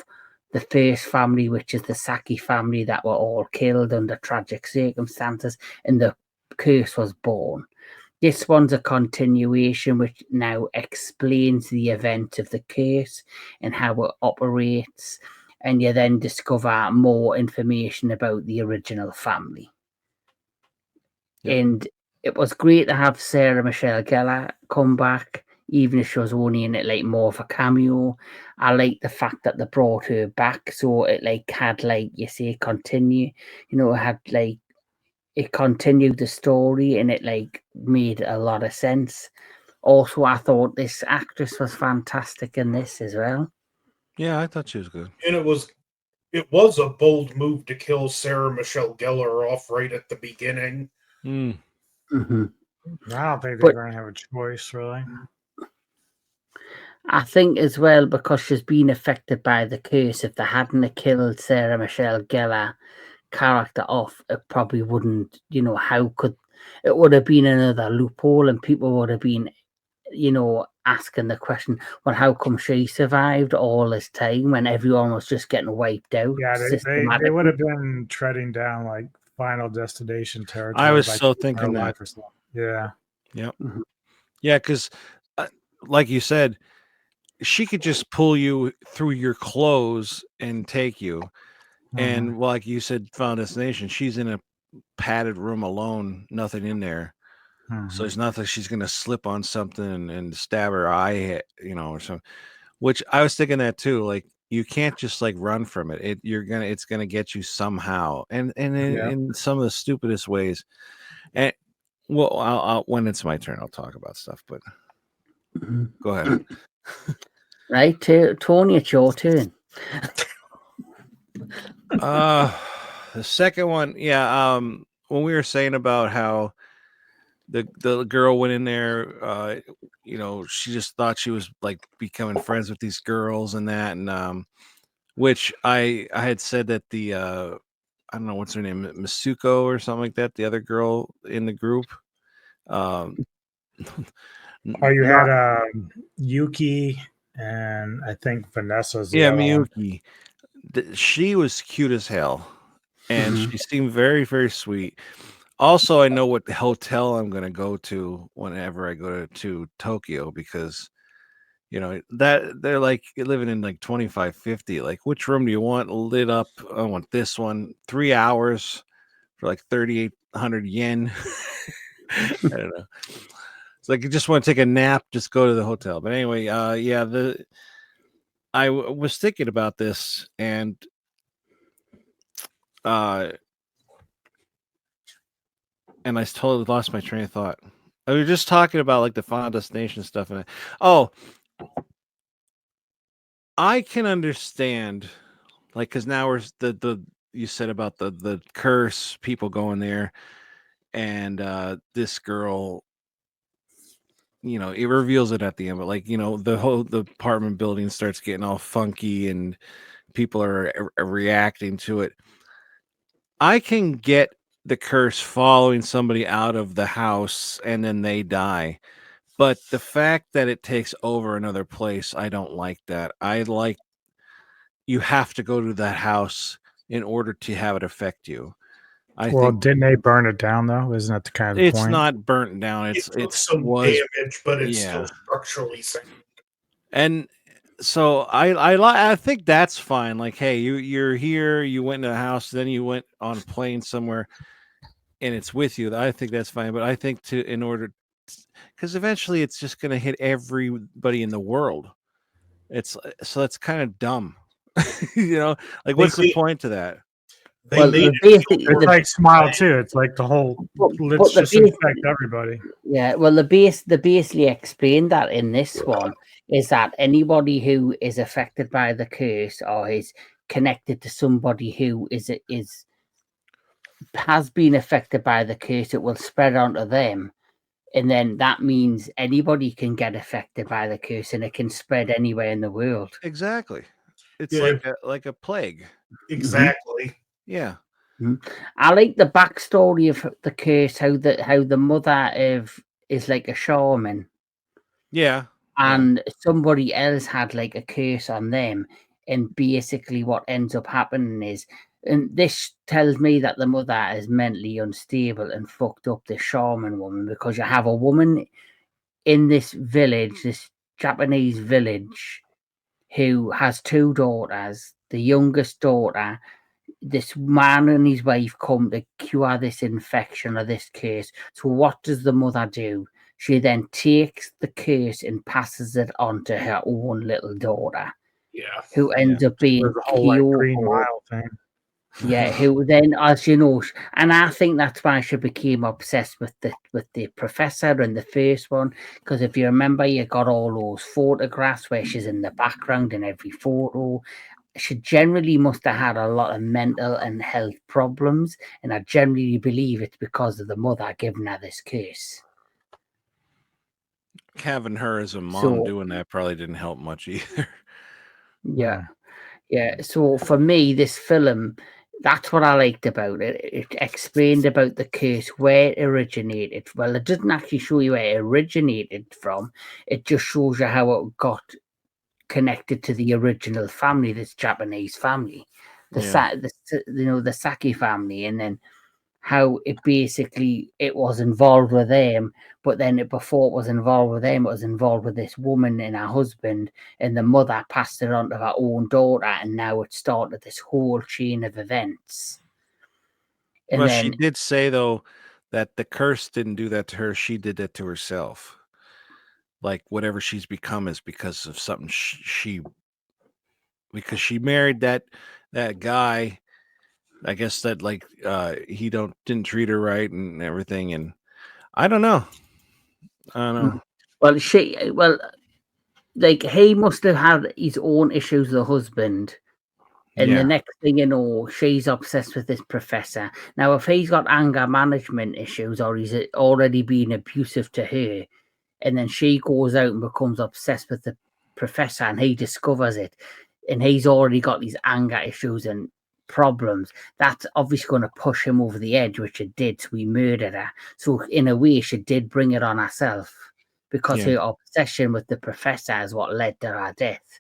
the first family, which is the Saki family that were all killed under tragic circumstances, and the curse was born. This one's a continuation which now explains the event of the curse and how it operates, and you then discover more information about the original family. Yep. And it was great to have Sarah Michelle Gellar come back, even if she was only in it like more of a cameo. I like the fact that they brought her back, so it like had like you say continue, it had like it continued the story and it like made a lot of sense. Also, I thought this actress was fantastic in this as well. Yeah, I thought she was good. And it was a bold move to kill Sarah Michelle Gellar off right at the beginning. Mm. Mm-hmm. I don't think But- they're going to have a choice, really. I think as well because she's been affected by the curse. If they hadn't killed Sarah Michelle Gellar character off, it probably wouldn't. How could it would have been another loophole, and people would have been, asking the question, well, how come she survived all this time when everyone was just getting wiped out? Yeah, they systematically? would have been treading down like Final Destination territory. I was by so keeping her thinking alive that. for so long. Yeah. Yep. Mhm. Yeah, because like you said, she could just pull you through your clothes and take you. Mhm. And like you said, Final Destination, she's in a padded room alone, nothing in there. So Mhm. it's not like she's gonna slip on something and stab her eye, or something. Which I was thinking that too. Like you can't just like run from it. It's gonna get you somehow, and Yeah. in some of the stupidest ways. And well, I'll when it's my turn, I'll talk about stuff. But Mhm. go ahead. Right, Tony, it's your turn. The second one, yeah. When we were saying about how the girl went in there, she just thought she was like becoming friends with these girls and that, and which I had said that the I don't know what's her name, Masuko or something like that, the other girl in the group. Um, Oh, you not- had Yuki and I think Vanessa's the yeah, other one. Miyuki. She was cute as hell, and Mhm. she seemed very, very sweet. Also, I know what hotel I'm going to go to whenever I go to Tokyo because that they're like living in like 2550. Like, which room do you want lit up? I want this one. 3 hours for like 3,800 yen. I don't know. It's like you just want to take a nap, just go to the hotel. But anyway, yeah, I was thinking about this, and and I totally lost my train of thought. We were just talking about like the Final Destination stuff, and I can understand, like, because now we're the you said about the curse, people going there, and this girl, it reveals it at the end, but like, the apartment building starts getting all funky, and people are reacting to it. I can get the curse following somebody out of the house and then they die. But the fact that it takes over another place, I don't like that. I like you have to go to that house in order to have it affect you. I Well, think didn't they burn it down though? Isn't that the kind of the it's point? not burnt down. It took It's some was damage, but it's yeah. still structurally sound. And so I think that's fine. Like, hey, you're here, you went to a house, then you went on a plane somewhere, and it's with you. I think that's fine. But I think because eventually it's just going to hit everybody in the world. So that's kind of dumb. Like, what's the made- point to that? They Well, made the it basic, It's the, like Smile too. It's like the whole let's the just basic, infect everybody. yeah. Well, the basically explained that in this one is that anybody who is affected by the curse or is connected to somebody who has been affected by the curse, it will spread onto them. And then that means anybody can get affected by the curse and it can spread anywhere in the world. Exactly. It's Yeah. like a plague. exactly. Yeah. I like the backstory of the curse, how the mother is like a shaman Yeah. and somebody else had like a curse on them. And basically what ends up happening is, and this tells me that the mother is mentally unstable and fucked up the shaman woman, because you have a woman in this village, this Japanese village, who has two daughters. The youngest daughter, this man and his wife come to cure this infection or this curse. So what does the mother do? She then takes the curse and passes it on to her own little daughter, Yeah. who ends up being With the whole like Green Kyoko. Mile thing. Yeah, who then, as you know, and I think that's why she became obsessed with the professor in the first one. Because if you remember, you got all those photographs where she's in the background in every photo. She generally must have had a lot of mental and health problems, and I generally believe it's because of the mother giving her this curse. Having her as a mom So doing that probably didn't help much either. yeah, yeah. So for me, this film, that's what I liked about it. It explained about the curse, where it originated. Well, it doesn't actually show you where it originated from. It just shows you how it got connected to the original family, this Japanese family, the Saki family, and then how it basically it was involved with them, but then before it was involved with them, it was involved with this woman and her husband, and the mother passed it on to her own daughter, and now it started this whole chain of events. And Well, she then did say though that the curse didn't do that to her. She did that to herself. Like whatever she's become is because of something because she married that guy. I guess that like he didn't treat her right and everything, and I don't know. well, like he must have had his own issues with the husband. And the Yeah. next thing you know, she's obsessed with this professor. Now, if he's got anger management issues or he's already been abusive to her, and then she goes out and becomes obsessed with the professor and he discovers it, and he's already got these anger issues and problems, that's obviously going to push him over the edge, which it did. So he murdered her. So, in a way, she did bring it on herself, because Yeah. her obsession with the professor is what led to her death.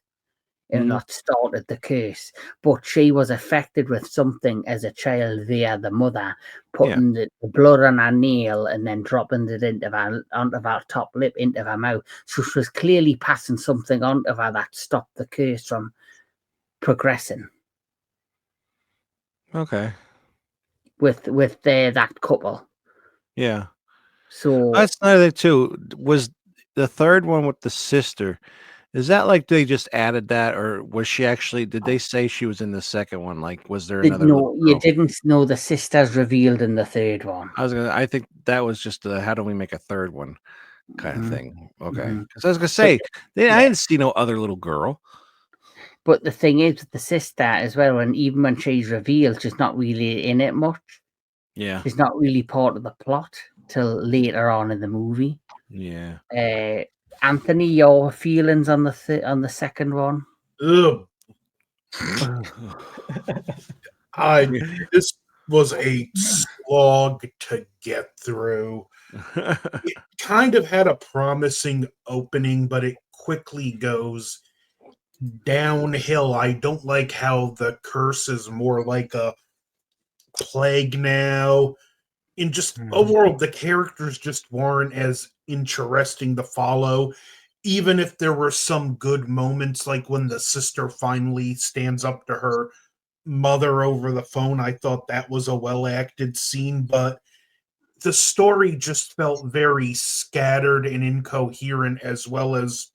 And Mhm. that started the curse. But she was affected with something as a child via the mother, putting the blood on her nail and then dropping it onto her top lip, into her mouth. So she was clearly passing something onto her that stopped the curse from progressing Okay. with that couple. Yeah. So That's another thing too. Was the third one with the sister? Is that like they just added that, or was she actually? Did they say she was in the second one? Like, was there another little You girl? didn't know the sisters revealed in the third one. I think that was just how do we make a third one kind of Mhm, thing. Okay, mhm. because I was gonna say I yeah. didn't see no other little girl. But the thing is with the sister as well, and even when she's revealed, she's not really in it much. Yeah, She's not really part of the plot till later on in the movie. yeah. Anthony, your feelings on the second one? Ugh. Yeah. This was a slog to get through. It kind of had a promising opening, but it quickly goes downhill. I don't like how the curse is more like a plague now. And just overall, the characters just weren't as interesting to follow. Even if there were some good moments, like when the sister finally stands up to her mother over the phone, I thought that was a well acted scene, but the story just felt very scattered and incoherent, as well as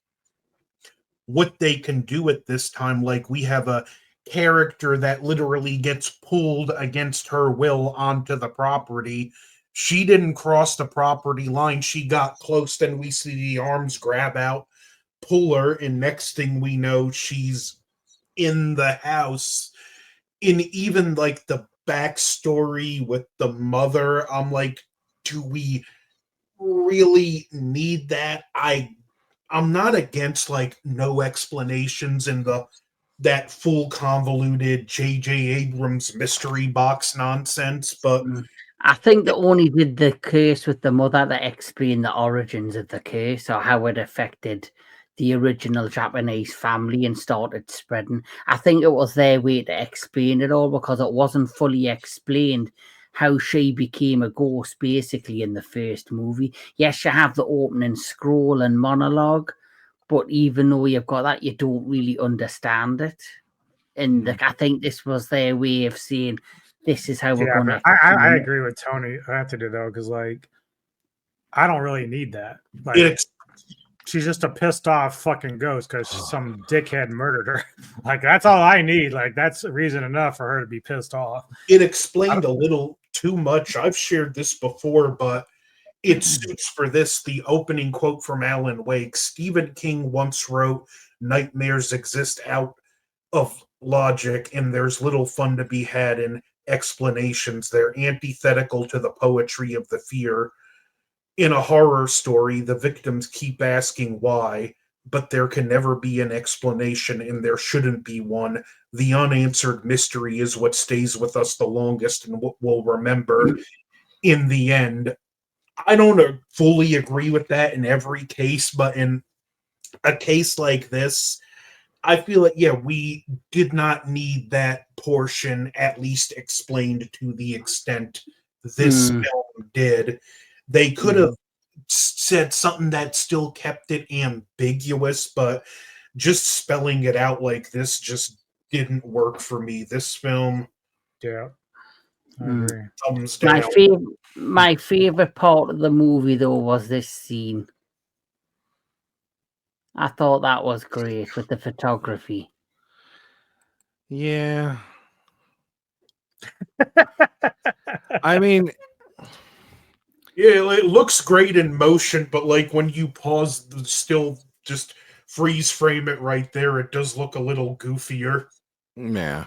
what they can do at this time. Like, we have a character that literally gets pulled against her will onto the property. She didn't cross the property line. She got close, then we see the arms grab out, pull her, and next thing we know, she's in the house. In even like the backstory with the mother, I'm like, do we really need that? I'm not against like no explanations in the that full convoluted J.J. Abrams mystery box nonsense, but I think they only did the curse with the mother to explain the origins of the curse or how it affected the original Japanese family and started spreading. I think it was their way to explain it all because it wasn't fully explained how she became a ghost basically in the first movie. Yes, you have the opening scroll and monologue, but even though you've got that, you don't really understand it. And I think this was their way of saying, this is how we're Yeah, going but to I agree with Tony Anthony though, because like I don't really need that. Like it she's just a pissed off fucking ghost because some dickhead murdered her. Like that's all I need. Like that's reason enough for her to be pissed off. it explained a little too much. I've shared this before, but it suits for this. The opening quote from Alan Wake: Stephen King once wrote, "Nightmares exist out of logic, and there's little fun to be had in explanations. They're antithetical to the poetry of the fear. In a horror story, the victims keep asking why, but there can never be an explanation, and there shouldn't be one. The unanswered mystery is what stays with us the longest and what we'll remember in the end." I don't fully agree with that in every case, but in a case like this, I feel like, yeah, we did not need that portion at least explained to the extent this film did. They could have said something that still kept it ambiguous, but just spelling it out like this just didn't work for me. This film Yeah, I agree. thumbs down. My favorite part of the movie though was this scene. I thought that was great with the photography. Yeah. I mean, Yeah, it looks great in motion, but like when you pause, still just freeze frame it right there, it does look a little goofier. yeah.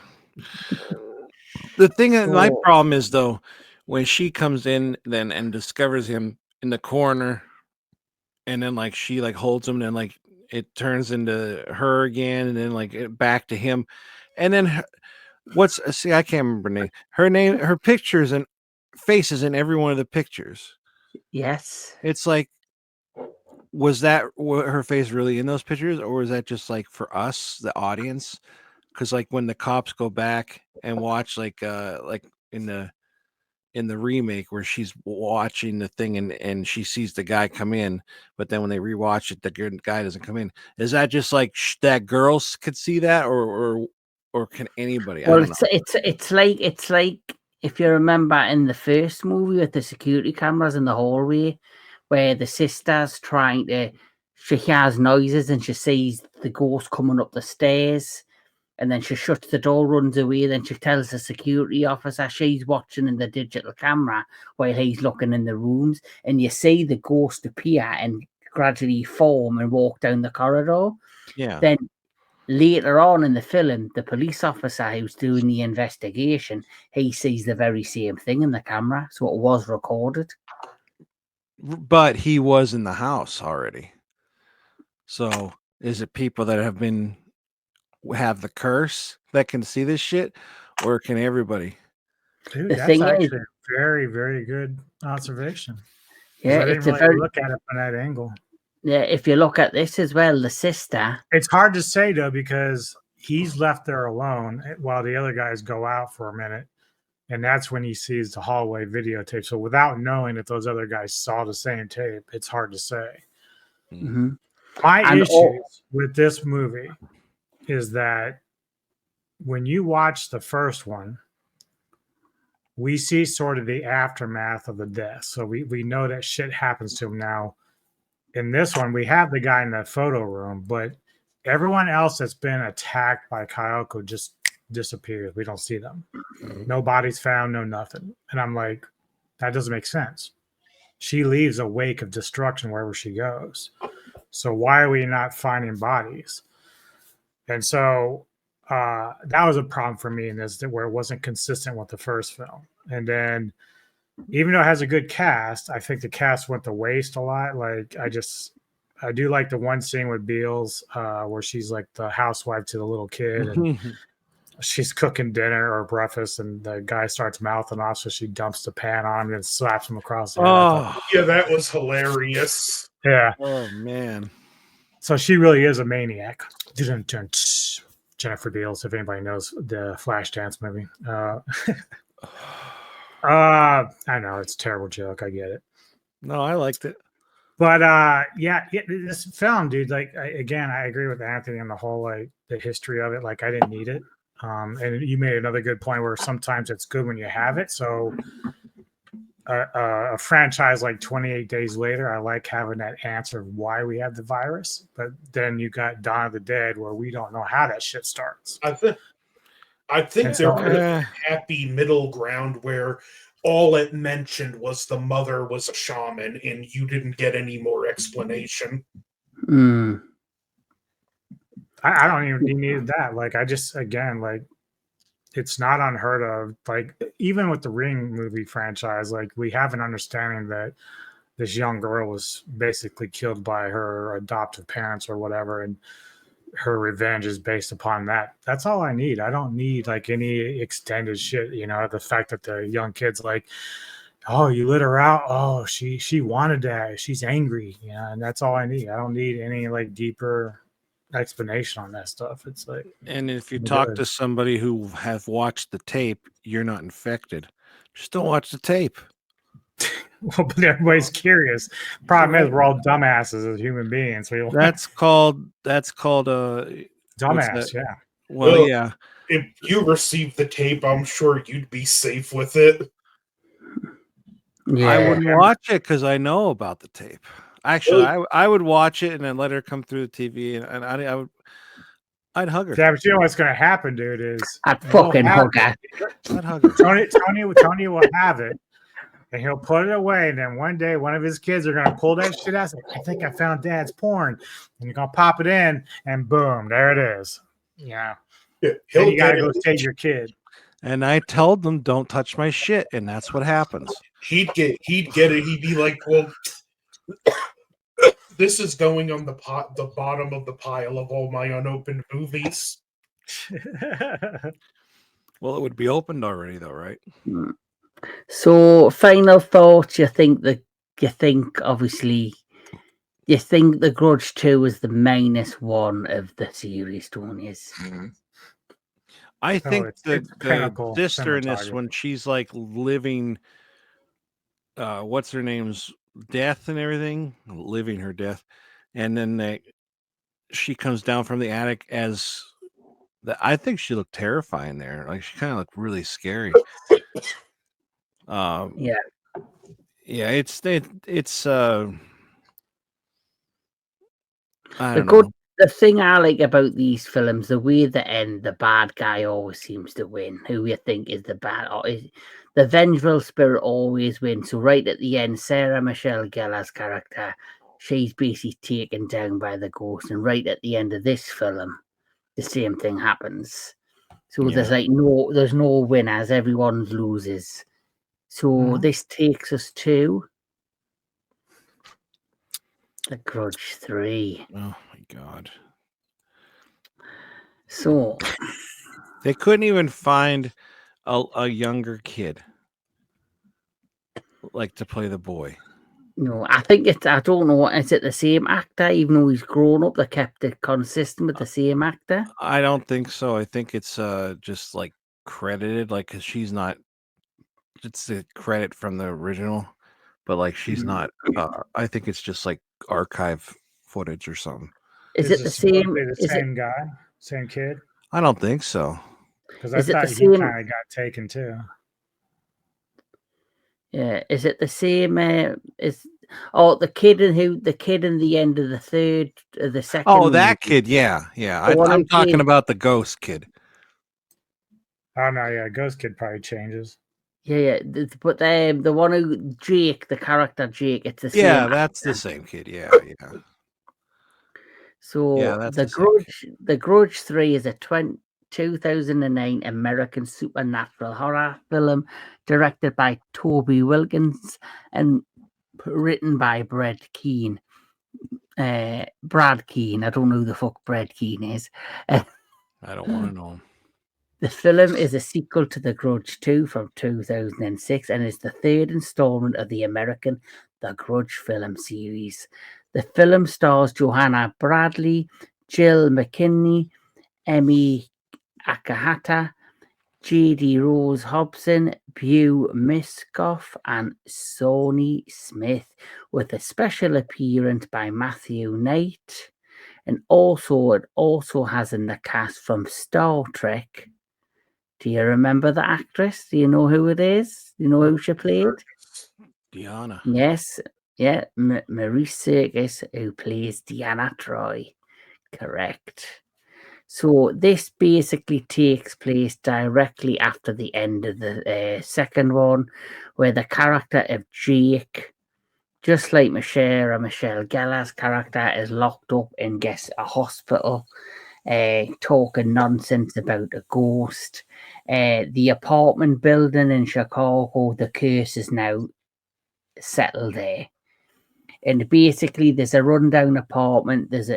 The thing, my problem is though, when she comes in then and discovers him in the corner, and then like she like holds him, and then like it turns into her again, and then like back to him, and then what's see, I can't remember her name, her pictures and faces in every one of the pictures. Yes. It's like, was that her face really in those pictures, or was that just like for us, the audience? Because like when the cops go back and watch like in the remake where she's watching the thing and she sees the guy come in, but then when they rewatch it, the guy doesn't come in. Is that just like that girls could see that, or can anybody? Well, I don't know. it's like if you remember in the first movie with the security cameras in the hallway, where the sister's trying to she hears noises and she sees the ghost coming up the stairs. And then she shuts the door, runs away. Then she tells the security officer she's watching in the digital camera while he's looking in the rooms. And you see the ghost appear and gradually form and walk down the corridor. Yeah. Then later on in the film, the police officer who's doing the investigation, he sees the very same thing in the camera. So it was recorded. But he was in the house already. So is it people that have the curse that can see this shit, or can everybody? Dude, The that's thing is- actually a very, very good observation. 'Cause Yeah, I didn't it's a really very look at it from that angle. yeah. If you look at this as well, the sister. It's hard to say though because he's left there alone while the other guys go out for a minute, and that's when he sees the hallway videotape. So without knowing if those other guys saw the same tape, it's hard to say. Mhm. My And issues with this movie is that when you watch the first one, we see sort of the aftermath of the death. So we know that shit happens to him now. In this one, we have the guy in the photo room, but everyone else that's been attacked by Kyoko just disappears. We don't see them. No bodies found, no nothing. And I'm like, that doesn't make sense. She leaves a wake of destruction wherever she goes. So why are we not finding bodies? And so that was a problem for me in this, where it wasn't consistent with the first film. And then even though it has a good cast, I think the cast went to waste a lot. Like I do like the one scene with Beals where she's like the housewife to the little kid and she's cooking dinner or breakfast and the guy starts mouthing off, so she dumps the pan on him and slaps him across the head. Oh, Yeah, that was hilarious. Yeah. oh man. So she really is a maniac. Jennifer Beals, if anybody knows the Flashdance movie. I know it's a terrible joke. I get it. No, I liked it. But yeah, this film, dude, like again, I agree with Anthony on the whole, like the history of it. Like I didn't need it. And you made another good point where sometimes it's good when you have it. So a franchise like 28 Days Later, I like having that answer of why we have the virus. But then you got Dawn of the Dead, where we don't know how that shit starts. I think And there so- was a happy middle ground where all it mentioned was the mother was a shaman, and you didn't get any more explanation. Mm. I don't even need that. Like I just again like it's not unheard of. Like even with the Ring movie franchise, like we have an understanding that this young girl was basically killed by her adoptive parents or whatever, and her revenge is based upon that. That's all I need. I don't need like any extended shit. You know, the fact that the young kid's like, oh, you lit her out. Oh, she wanted that. She's angry. Yeah, and that's all I need. I don't need any like deeper explanation on that stuff. It's like, And if you I'm talk good. to somebody who have watched the tape, you're not infected. Just don't watch the tape. well, but everybody's curious. Problem is, we're all dumbasses as human beings. We That's called dumbass. that? Yeah. Well, Well, yeah. If you received the tape, I'm sure you'd be safe with it. Yeah. I wouldn't watch it because I know about the tape. Actually, I would watch it and then let her come through the TV, and I'd hug her. Yeah, but you know what's going to happen, dude? Is I'd we'll fucking have hug her. I'd hug her. Tony will have it, and he'll put it away. And then one day, one of his kids are going to pull that shit out. Like, I think I found Dad's porn, and you're going to pop it in, and boom, there it is. Yeah. Then He'll you got to get go it. save your kid. And I told them, don't touch my shit, and that's what happens. He'd get it. He'd be like, well, this is going on the bottom of the pile of all my unopened movies. Well, it would be opened already, though, right? So, final thoughts. You think obviously, you think the Grudge 2 is the mainest one of the series, don't you? I think it's the pinnacle sister in this cinematography. one, she's like living what's her name's death and everything, living her death, and then she comes down from the attic as I think she looked terrifying there. Like she kind of looked really scary. Yeah. Yeah, it's I The don't know. the thing I like about these films, the way they end, the bad guy always seems to win. Who you think is the bad, or is the vengeful spirit always wins? So right at the end, Sarah Michelle Gellar's character, she's basically taken down by the ghost, and right at the end of this film, the same thing happens. So there's Yeah. like there's no winners, everyone loses. So this takes us to The Grudge 3. Oh my god. So They couldn't even find a younger kid like to play the boy. no, I think it's, I don't know, is it the same actor? Even though he's grown up, they kept it consistent with the same actor? I don't think so. I think it's just like credited, like, because she's not. It's a credit from the original, but like she's Mhm. not. I think it's just like archive footage or something. Is Is it it the supposed to same? be the Is it same guy, same kid? I don't think so. Because I is it the thought he same? kind of got taken too. Yeah, is it the same? Is the kid in the end of the third, the second Oh, movie, that kid. Yeah, yeah. the one who I'm talking played. about the ghost kid. Oh no, yeah, Ghost Kid probably changes. Yeah, but the one who Jake, the character Jake, it's the Yeah, same that's the actor. same kid. Yeah, yeah. So Yeah, that's the same kid. The Grudge 3 is a 2009 American supernatural horror film directed by Toby Wilkins and written by Brad Keane. Brad Keane. I don't know who the fuck Brad Keane is. I don't want to know him. The film is a sequel to The Grudge 2 from 2006 and is the third installment of the American The Grudge film series. The film stars Johanna Bradley, Jill McKinney, Emmy Akahata, J.D. Rose Hobson, Bew Miskoff, and Sony Smith, with a special appearance by Matthew Knight. And it also has in the cast from Star Trek. Do you remember the actress? Do you know who it is? Do you know who she played? Diana. Yes, yeah, Marie Serkis, who plays Deanna Troy. Correct. So this basically takes place directly after the end of the second one, where the character of Jake, just like Michelle Gellar's character, is locked up in a hospital, talking nonsense about a ghost. The apartment building in Chicago, the curse is now settled there. And basically, there's a rundown apartment. There's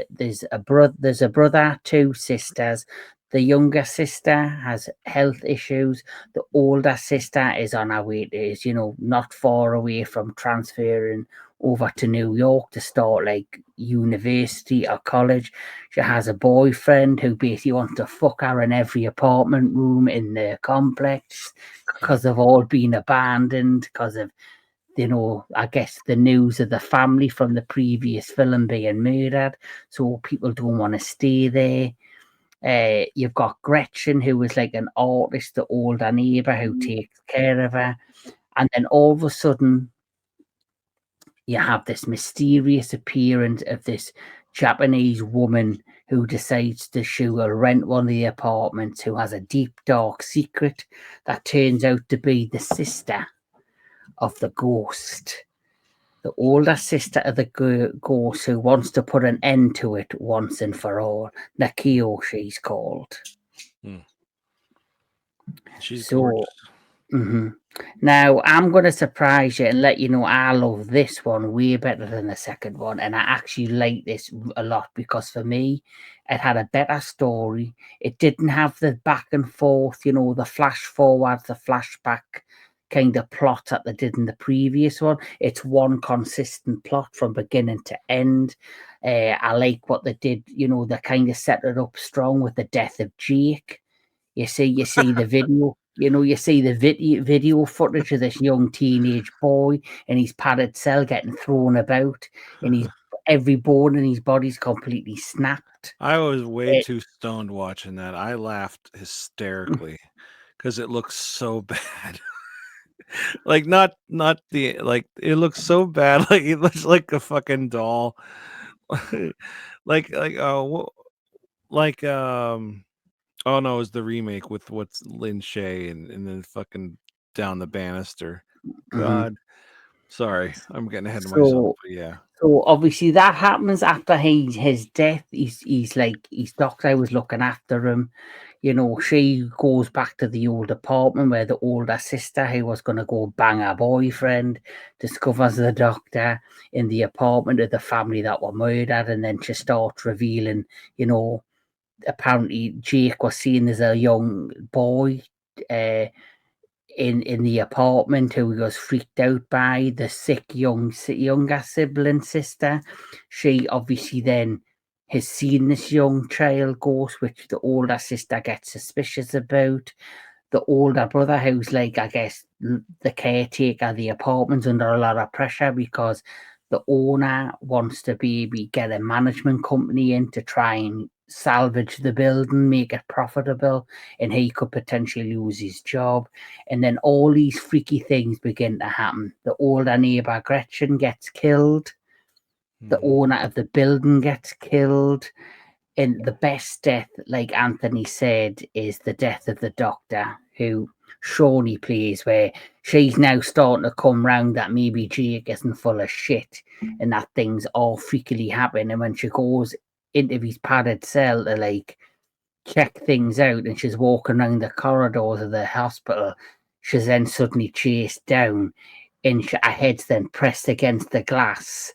a brother, two sisters. The younger sister has health issues. The older sister is on her way. Is not far away from transferring over to New York to start like university or college. She has a boyfriend who basically wants to fuck her in every apartment room in the complex because they've all been abandoned because of I guess the news of the family from the previous film being murdered, so people don't want to stay there. You've got Gretchen, who is like an artist, the older neighbor who takes care of her, and then all of a sudden, you have this mysterious appearance of this Japanese woman who decides she will rent one of the apartments, who has a deep, dark secret that turns out to be the sister of the ghost. The older sister of the ghost who wants to put an end to it once and for all. Nakio, she's called. She's So, gorgeous. now I'm going to surprise you and let you know I love this one way better than the second one. And I actually like this a lot because for me, it had a better story. It didn't have the back and forth, the flash forward, the flashback kind of plot that they did in the previous one. It's one consistent plot from beginning to end. I like what they did. They kind of set it up strong with the death of Jake. You see the video. You see the video footage of this young teenage boy in his padded cell getting thrown about, and every bone in his body's completely snapped. I was way too stoned watching that. I laughed hysterically because it looks so bad. Like not the like it looks so bad. Like it looks like a fucking doll. like oh no, it was the remake with what's Lin Shay and then fucking down the banister. God, sorry, I'm getting ahead of myself. But yeah, So obviously that happens after his death. He's like his doctor was looking after him. You know, she goes back to the old apartment where the older sister, who was going to go bang her boyfriend, discovers the doctor in the apartment of the family that were murdered, and then she starts revealing, you know, apparently Jake was seen as a young boy. In the apartment, who was freaked out by the sick younger sibling sister. She obviously then has seen this young child ghost, which the older sister gets suspicious about. The older brother, who's like, I guess, the caretaker of the apartment's under a lot of pressure because the owner wants to get a management company in to try and salvage the building, make it profitable, and he could potentially lose his job. And then all these freaky things begin to happen. The older neighbor Gretchen gets killed. The owner of the building gets killed. And the best death, like Anthony said, is the death of the doctor, who Shawnee plays, where she's now starting to come round that maybe Jake isn't full of shit and that things all freakily happen. And when she goes into his padded cell to like check things out and she's walking around the corridors of the hospital, she's then suddenly chased down and her head's then pressed against the glass,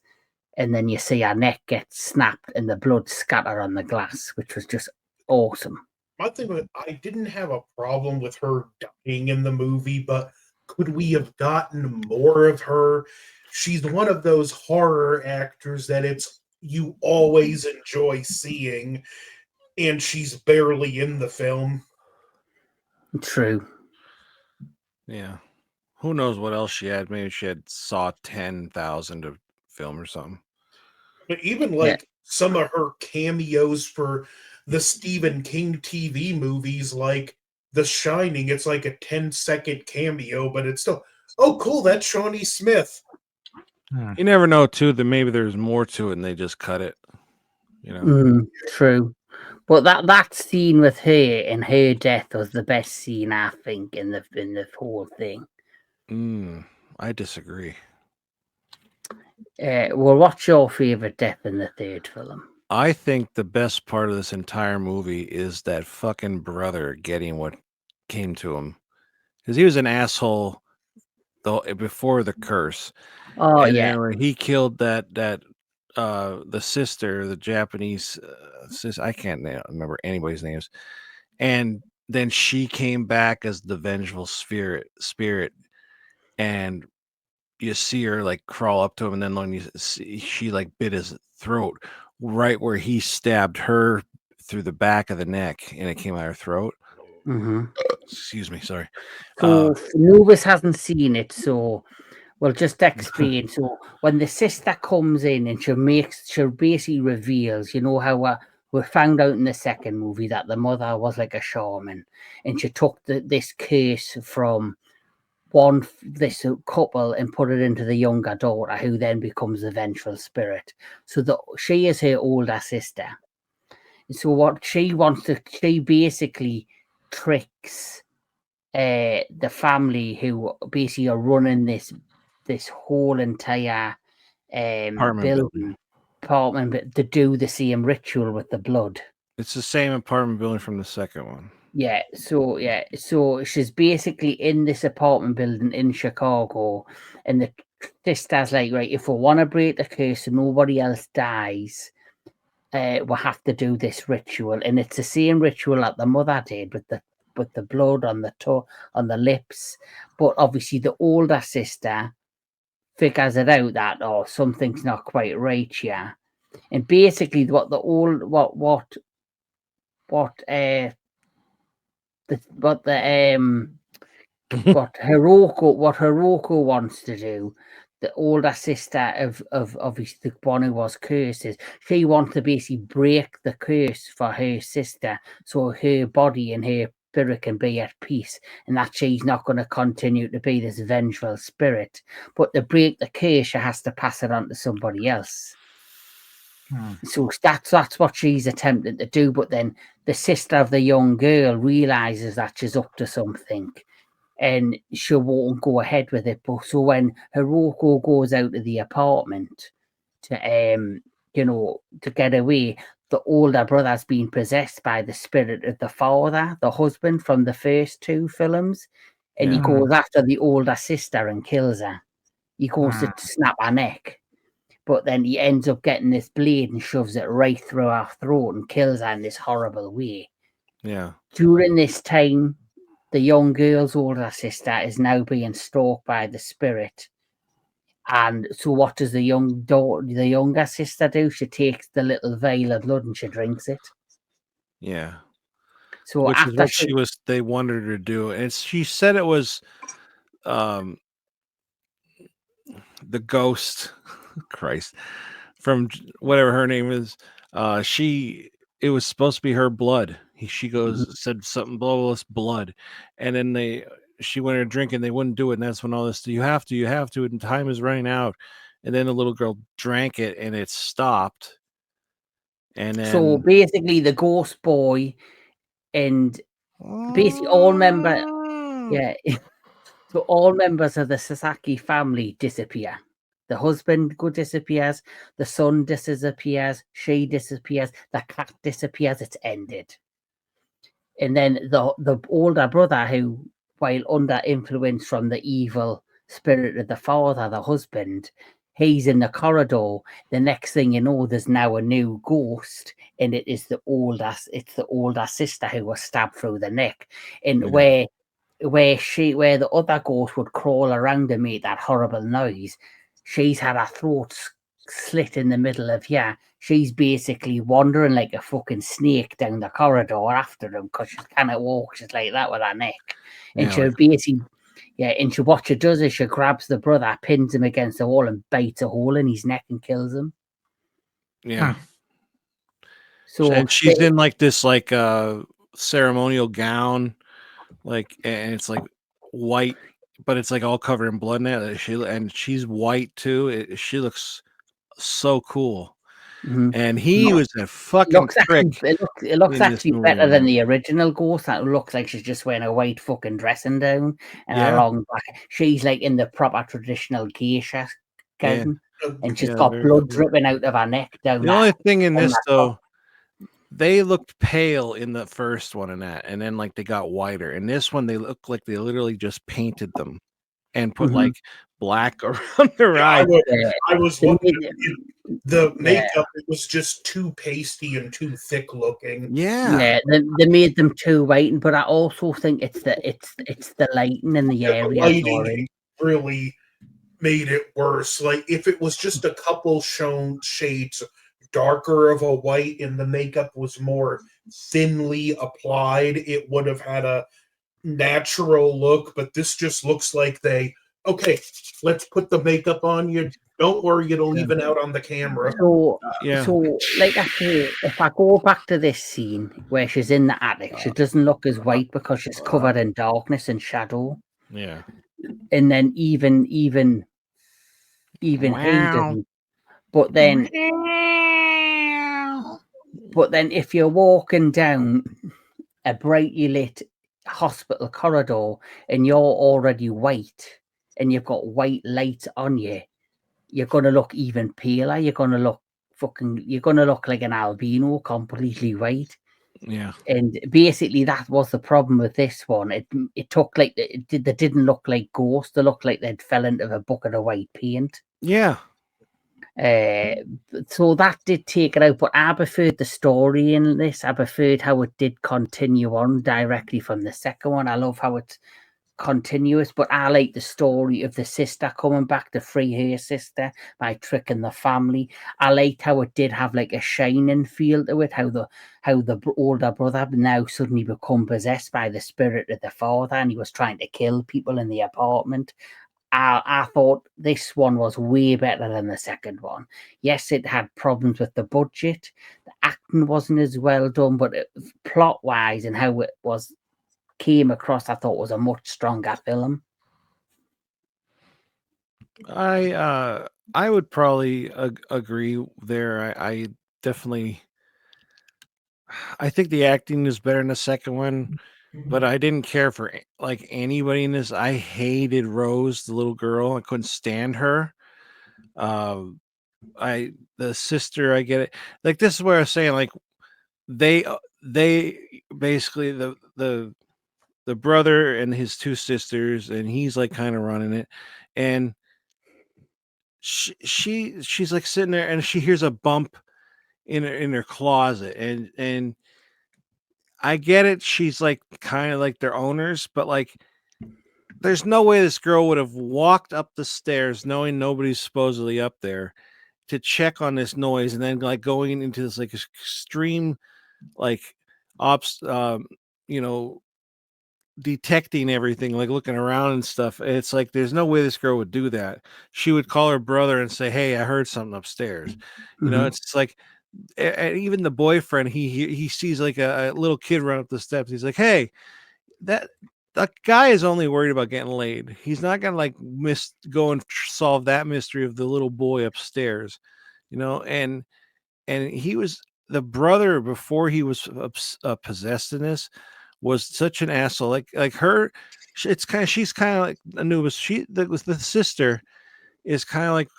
and then you see her neck get snapped and the blood scatter on the glass, which was just awesome. My thing was, I didn't have a problem with her dying in the movie, but could we have gotten more of her? She's one of those horror actors that you always enjoy seeing, and she's barely in the film. True. yeah. Who knows what else she had? Maybe she had Saw 10,000 to film or something. But even like some of her cameos for the Stephen King TV movies, like The Shining, it's like a 10-second cameo, but it's still, oh, cool, that's Shawnee Smith. You never know, too, that maybe there's more to it and they just cut it. You know, True. But that scene with her and her death was the best scene, I think, in the whole thing. I disagree. Well, what's your favorite death in the third film? I think the best part of this entire movie is that fucking brother getting what came to him, because he was an asshole before the curse. Oh And yeah. then when he killed the sister, the Japanese sister, I can't remember anybody's names, and then she came back as the vengeful spirit, and you see her like crawl up to him, and then when you see she like bit his throat right where he stabbed her through the back of the neck, and it came out her throat. Excuse me, sorry. So Anubis hasn't seen it, so we'll just explain. So when the sister comes in and she basically reveals, you know how we found out in the second movie that the mother was like a shaman, and she took this curse from this couple and put it into the younger daughter, who then becomes the vengeful spirit. So she is her older sister. So what she wants to, she basically tricks the family who basically are running this whole entire Apartment but to do the same ritual with the blood. It's the same apartment building from the second one. So she's basically in this apartment building in Chicago, and the sister's like, right, if we want to break the curse so nobody else dies, we'll have to do this ritual. And it's the same ritual that the mother did with the blood on on the lips. But obviously the older sister figures it out that something's not quite right here. And basically what Hiroko wants to do, the older sister of obviously the one who was cursed, is she wants to basically break the curse for her sister so her body and her spirit can be at peace, and that she's not going to continue to be this vengeful spirit. But to break the curse, she has to pass it on to somebody else. So that's what she's attempting to do. But then the sister of the young girl realizes that she's up to something, and she won't go ahead with it. But so when Hiroko goes out of the apartment to to get away, the older brother's been possessed by the spirit of the father, the husband from the first two films, and he Yeah. goes after the older sister and kills her. He goes to snap her neck, but then he ends up getting this blade and shoves it right through her throat and kills her in this horrible way. Yeah. During this time, the young girl's older sister is now being stalked by the spirit. And so what does the younger sister do? She takes the little vial of blood and she drinks it. Yeah. So Which is after what they wanted her to do. And she said it was the ghost Christ from whatever her name is. It was supposed to be her blood. She said something bloodless blood, and then she wanted to drink and they wouldn't do it, and that's when all this you have to, and time is running out, and then the little girl drank it and it stopped, and then so basically the ghost boy and basically all members so all members of the Sasaki family disappear. The husband disappears, the son disappears, she disappears, the cat disappears, it's ended. And then the older brother, who, while under influence from the evil spirit of the father, the husband, he's in the corridor. The next thing you know, there's now a new ghost, and it's the older sister who was stabbed through the neck. And where the other ghost would crawl around and make that horrible noise, she's had her throat slit in the middle of here. She's basically wandering like a fucking snake down the corridor after him because she cannot walk just like that with her neck. And she basically, what she does is she grabs the brother, pins him against the wall, and bites a hole in his neck and kills him. Yeah. So and she's in like this ceremonial gown, and it's like white, but it's like all covered in blood now. And she's white too. She looks so cool. And he was a fucking prick. It looks actually better than the original ghost. That looks like she's just wearing a white fucking dressing down and a long black. She's like in the proper traditional geisha gown, and she's got blood dripping out of her neck down. The only thing in this though, they looked pale in the first one and then like they got whiter. In this one, they look like they literally just painted them and put like black around their eyes. I was looking at the makeup. It was just too pasty and too thick looking. Yeah, they made them too white, but I also think it's the lighting in the area. The lighting really made it worse. Like if it was just a couple shades darker of a white and the makeup was more thinly applied, it would have had a natural look. But this just looks like let's put the makeup on you. Don't worry, it'll even out on the camera. So like I say, if I go back to this scene where she's in the attic, she doesn't look as white because she's covered in darkness and shadow. Yeah. And then even he doesn't. But then if you're walking down a brightly lit hospital corridor and you're already white and you've got white light on you, you're gonna look even paler. You're gonna look like an albino, completely white. Yeah. And basically that was the problem with this one. It took like they didn't look like ghosts. They looked like they'd fell into a bucket of white paint. Yeah. So that did take it out, but I preferred the story in this. I preferred how it did continue on directly from the second one. I love how it's continuous, but I like the story of the sister coming back to free her sister by tricking the family. I liked how it did have like a shining feel to it, how the older brother now suddenly become possessed by the spirit of the father and he was trying to kill people in the apartment. I thought this one was way better than the second one. Yes, it had problems with the budget. The acting wasn't as well done, but plot-wise and how it came across, I thought was a much stronger film. I I would probably agree there. I definitely, I think the acting is better in the second one, but I didn't care for like anybody in this. I hated Rose, the little girl. I couldn't stand her. The sister, I get it. Like this is where I was saying, like they basically the brother and his two sisters, and he's like kind of running it, and she's like sitting there, and she hears a bump in her closet, and I get it. She's like kind of like their owners, but like there's no way this girl would have walked up the stairs knowing nobody's supposedly up there to check on this noise, and then like going into this like extreme like ops you know detecting everything, like looking around and stuff. It's like there's no way this girl would do that. She would call her brother and say, "Hey, I heard something upstairs." Mhm. It's like and even the boyfriend, he sees like a little kid run up the steps. He's like, "Hey, that guy is only worried about getting laid. He's not gonna like go and solve that mystery of the little boy upstairs." And he was the brother before he was possessed in this was such an asshole. Like her, she's kind of like Anubis. The sister is kind of like,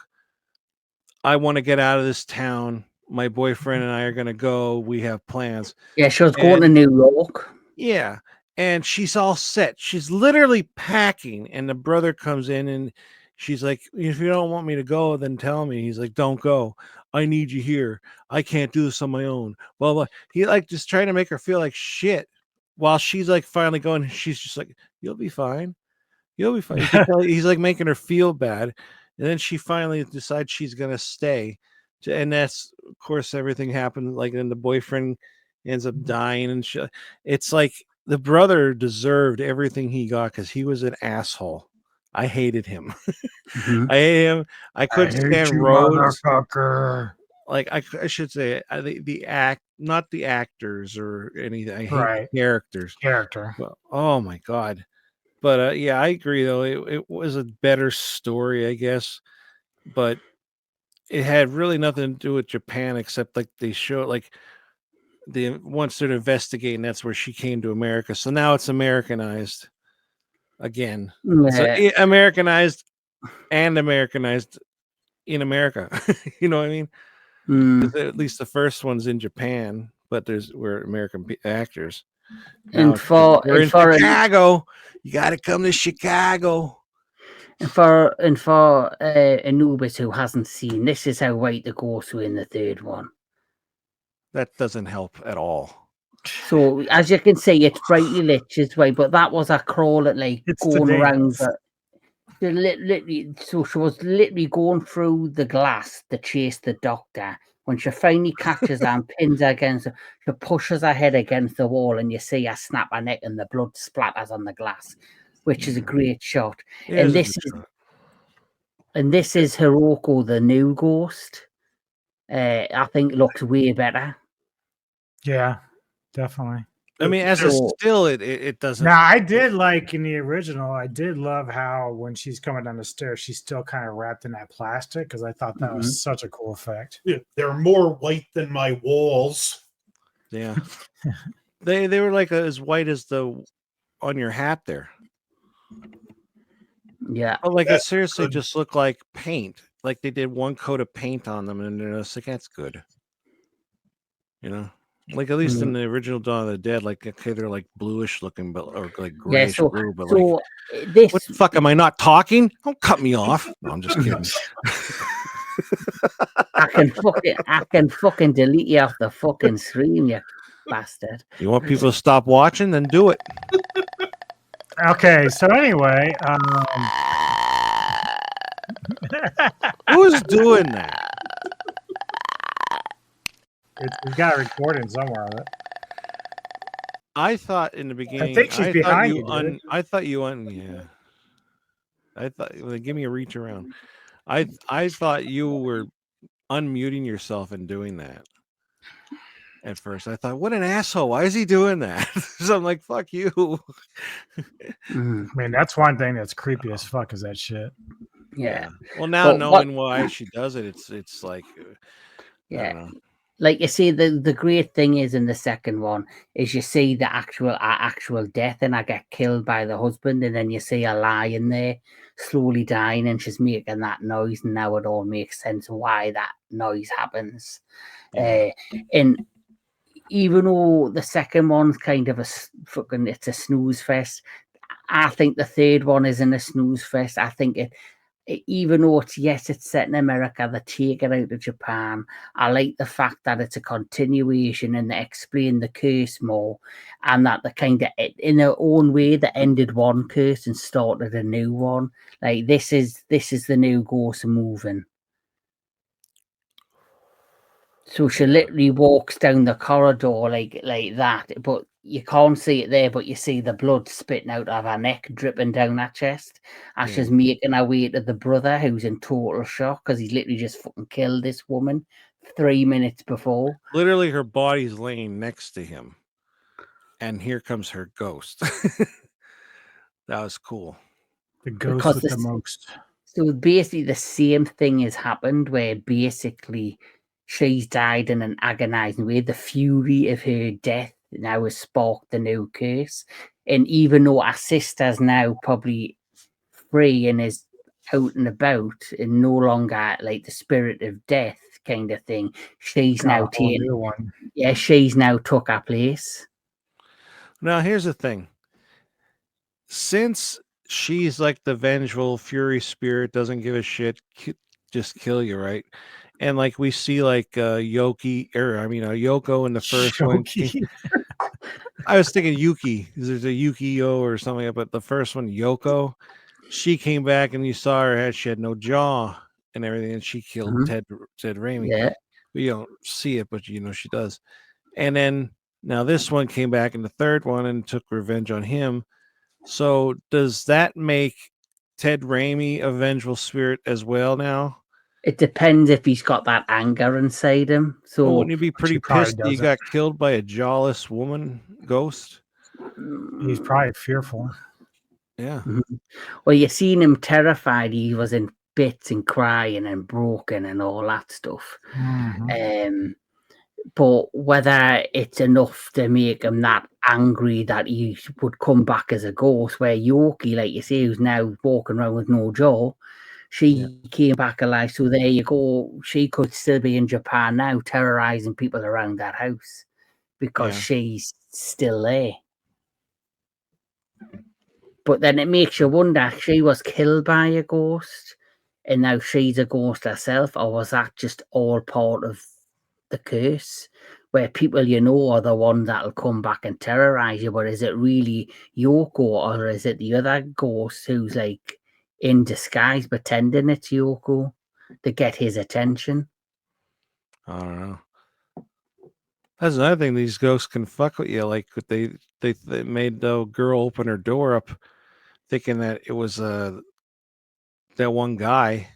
I want to get out of this town. My boyfriend and I are gonna go. We have plans. Yeah, she was going to And New York. yeah, and she's all set. She's literally packing, and the brother comes in and she's like, "If you don't want me to go, then tell me." He's like, "Don't go. I need you here. I can't do this on my own." Blah blah. He like just trying to make her feel like shit, while she's like finally going. She's just like, "You'll be fine. You'll be fine." You can tell he's like making her feel bad, and then she finally decides she's gonna stay. And that's of course everything happened. Like then the boyfriend ends up dying, and it's like the brother deserved everything he got because he was an asshole. I hated him. Mhm. I hated him. I I couldn't hate stand you, Rhodes. motherfucker. Like I should say the act, not the actors or anything. I hate Right. the characters. Character. Well, oh my god. But yeah, I agree though. It was a better story, I guess, but it had really nothing to do with Japan except like they show like the once they're investigating, that's where she came to America. So now it's Americanized again. So Yeah. Americanized and Americanized in America. You know what I mean? Mm. Because at least the first one's in Japan, but we're American actors. Now And for we're in Chicago. You got to come to Chicago. Anubis who hasn't seen, this is how white the ghosts were in the third one. That doesn't help at all. So as you can see, it's brightly lit this way, but that was a crawl at like It's going the around. dance. So she was literally going through the glass to chase the doctor. When she finally catches her and pins her against her, she pushes her head against the wall, and you see her snap her neck, and the blood splatters on the glass, which is a great shot. Yeah, And this is Hiroko, the new ghost. I think looks way better. Yeah, definitely. I mean, as a So- still, it doesn't. Now, I did like in the original, I did love how when she's coming down the stairs, she's still kind of wrapped in that plastic because I thought that was such a cool effect. Yeah, they're more white than my walls. Yeah, they were like as white as the on your hat there. Yeah. But like it That's seriously good. just looked like paint. Like they did one coat of paint on them, and they're just like, that's good. You know, like at least in the original Dawn of the Dead, like okay, they're like bluish looking, but or like grayish blue. But like, this what the fuck? Am I not talking? Don't cut me off. No, I'm just kidding. I can fucking delete you off the fucking stream, you bastard. You want people to stop watching? Then do it. Okay, so anyway, Who's doing that? we've got a recording somewhere of it. I thought in the beginning. think she's behind you, dude. I thought you yeah. I thought. Well, give me a reach around. I thought you were unmuting yourself and doing that. At first, I thought, what an asshole! Why is he doing that? So I'm like, fuck you. Mm. I mean, that's one thing that's creepy as fuck is that shit. Yeah. Well, now But what? knowing why she does it, it's like I Yeah. don't know. Like you see, the great thing is in the second one is you see the actual death, and I get killed by the husband, and then you see her lying there, slowly dying, and she's making that noise, and now it all makes sense why that noise happens. Yeah. And even though the second one's kind of it's a snooze fest, I think the third one isn't a snooze fest. I think even though it's set in America, they take it out of Japan. I like the fact that it's a continuation and they explain the curse more, and that they kind of, in their own way, they ended one curse and started a new one. Like this is the new Ghost moving. So she literally walks down the corridor like that, but you can't see it there, but you see the blood spitting out of her neck, dripping down her chest, as she's making her way to the brother, who's in total shock because he's literally just fucking killed this woman 3 minutes before. Literally, her body's laying next to him, and here comes her ghost. That was cool. The ghost Because with the most. So basically, the same thing has happened where basically she's died in an agonizing way. The fury of her death now has sparked the new curse. And even though our sister's now probably free and is out and about and no longer like the spirit of death kind of thing, she's Got now a whole taken. new one. Yeah, she's now took her place. Now, here's the thing. Since she's like the vengeful fury spirit, doesn't give a shit, just kill you, right? And like we see like Yoko in the first one. Shoki. I was thinking Yuki, because there's a Yukio or something, but the first one, Yoko, she came back and you saw her head, she had no jaw and everything, and she killed Mhm. Ted Raimi. Yeah. You don't see it, but you know she does. And then now this one came back in the third one and took revenge on him. So does that make Ted Raimi a vengeful spirit as well now? It depends if he's got that anger inside him. Well, So wouldn't you be pretty he probably pissed that you doesn't. got killed by a jawless woman ghost? He's probably fearful. Yeah. Well, you seen him terrified. He was in bits and crying and broken and all that stuff. Mhm. But whether it's enough to make him that angry that he would come back as a ghost, where Yoki, like you say, who's now walking around with no jaw, she came back alive. So there you go. She could still be in Japan now, terrorizing people around that house because Yeah. she's still there. But then it makes you wonder, she was killed by a ghost and now she's a ghost herself, or was that just all part of the curse? Where people you know are the ones that'll come back and terrorize you, but is it really Yoko or is it the other ghost who's like in disguise pretending it's Yoko to get his attention? I don't know. That's another thing. These ghosts can fuck with you. Like they made the girl open her door up, thinking that it was that one guy,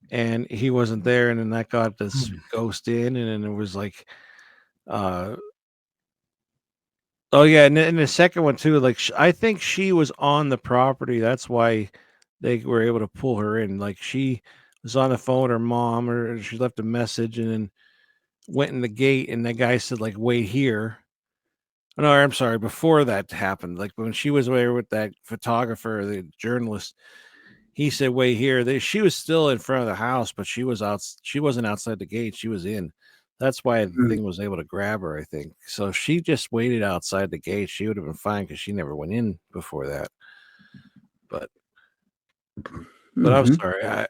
and he wasn't there, and then that got this ghost in, and then it was like, oh yeah, and in the second one too. Like I think she was on the property. That's why they were able to pull her in. Like she was on the phone with her mom, or she left a message, and then went in the gate, and the guy said like, "Wait here." No, I'm sorry. Before that happened, like when she was there with that photographer, the journalist, he said, "Wait here." She was still in front of the house, but she was out. She wasn't outside the gate. She was in. That's why the thing was able to grab her, I think. So if she just waited outside the gate, she would have been fine because she never went in before that. But I'm sorry.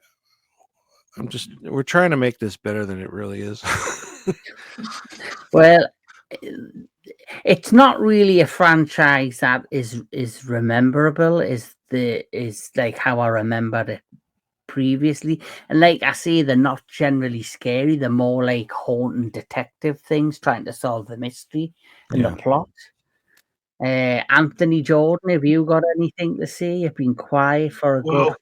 We're trying to make this better than it really is. Well, it's not really a franchise that is rememberable. Is like how I remembered it previously, and like I say, they're not generally scary. They're more like haunting detective things, trying to solve the mystery and the plot. Anthony Jordan, have you got anything to say? You've been quiet for a good.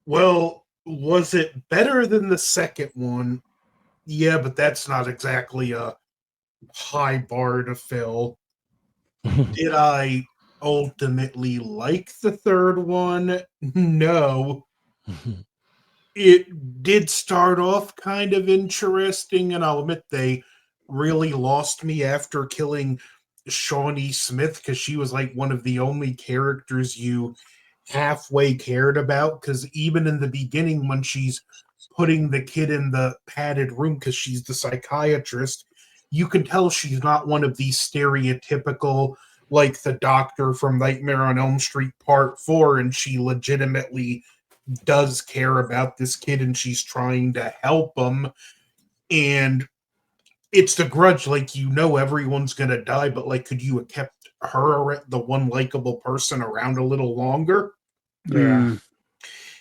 Well, was it better than the second one? Yeah, but that's not exactly a high bar to fill. Did I ultimately like the third one. No. It did start off kind of interesting, and I'll admit they really lost me after killing Shawnee Smith because she was like one of the only characters you halfway cared about. Because even in the beginning, when she's putting the kid in the padded room because she's the psychiatrist, you can tell she's not one of these stereotypical, like the doctor from Nightmare on Elm Street Part 4, and she legitimately does care about this kid and she's trying to help him. And it's the Grudge, like, you know, everyone's gonna die, but like, could you have kept her, the one likable person, around a little longer? Yeah.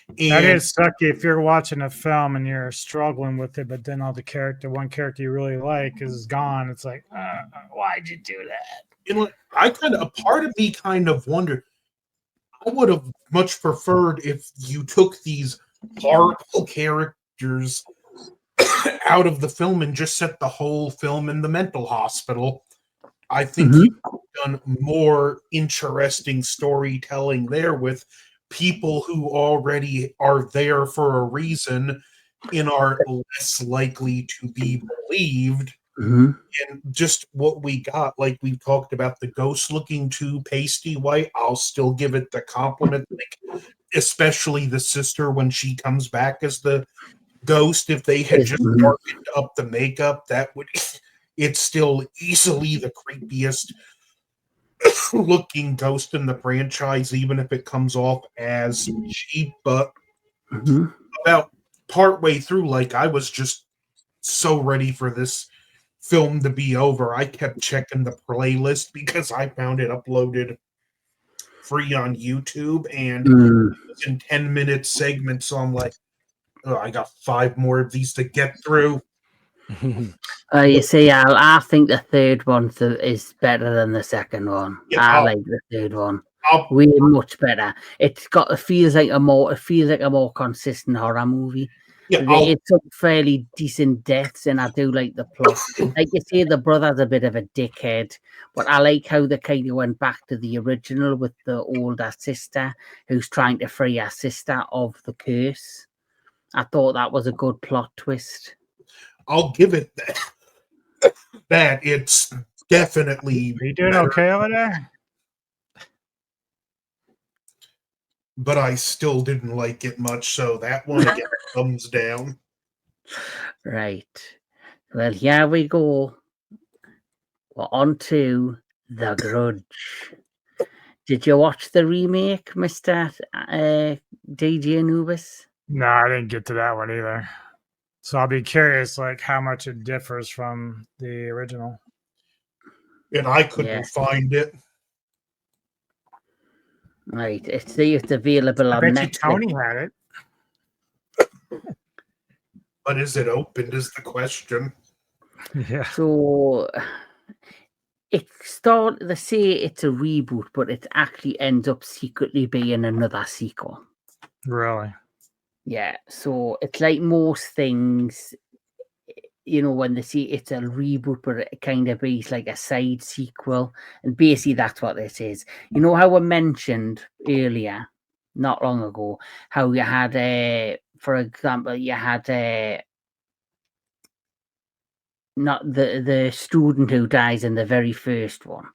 That And is sucky if you're watching a film and you're struggling with it, but then one character you really like is gone. It's like, why'd you do that? and like, a part of me kind of wondered, I would have much preferred if you took these horrible characters out of the film and just set the whole film in the mental hospital. I think you've done more interesting storytelling there with people who already are there for a reason and are less likely to be believed. And just what we got, like we've talked about, the ghost looking too pasty white, I'll still give it the compliment, like, especially the sister when she comes back as the ghost. If they had just darkened up the makeup, that would it's still easily the creepiest looking ghost in the franchise, even if it comes off as cheap. But about partway through, like, I was just so ready for this film to be over. I kept checking the playlist because I found it uploaded free on YouTube, and it was in 10-minute segments. So I'm like, oh, I got 5 more of these to get through. You see, I think the third one is better than the second one. Yeah, I like the third one I'll, way much better. It feels like a more consistent horror movie. yeah, It's some fairly decent deaths, and I do like the plot. Like you say, the brother's a bit of a dickhead, but I like how they kind of went back to the original with the older sister who's trying to free her sister of the curse. I thought that was a good plot twist. I'll give it that it's definitely Are you doing better, okay over there? but I still didn't like it much. So that one again, thumbs down. Right. Well, here we go. We're on to The Grudge. Did you watch the remake, Mr. DJ Anubis? No, I didn't get to that one either. So I'll be curious, like, how much it differs from the original. And I couldn't find it. Right. It's available I on bet you Netflix. Tony had it. But is it opened is the question. Yeah. So they say it's a reboot, but it actually ends up secretly being another sequel. Really? Yeah. So it's like most things, when they say it's a reboot, but it kind of is like a side sequel. And basically that's what this is. You know how I mentioned earlier, not long ago, how you had for example, you had not the student who dies in the very first one.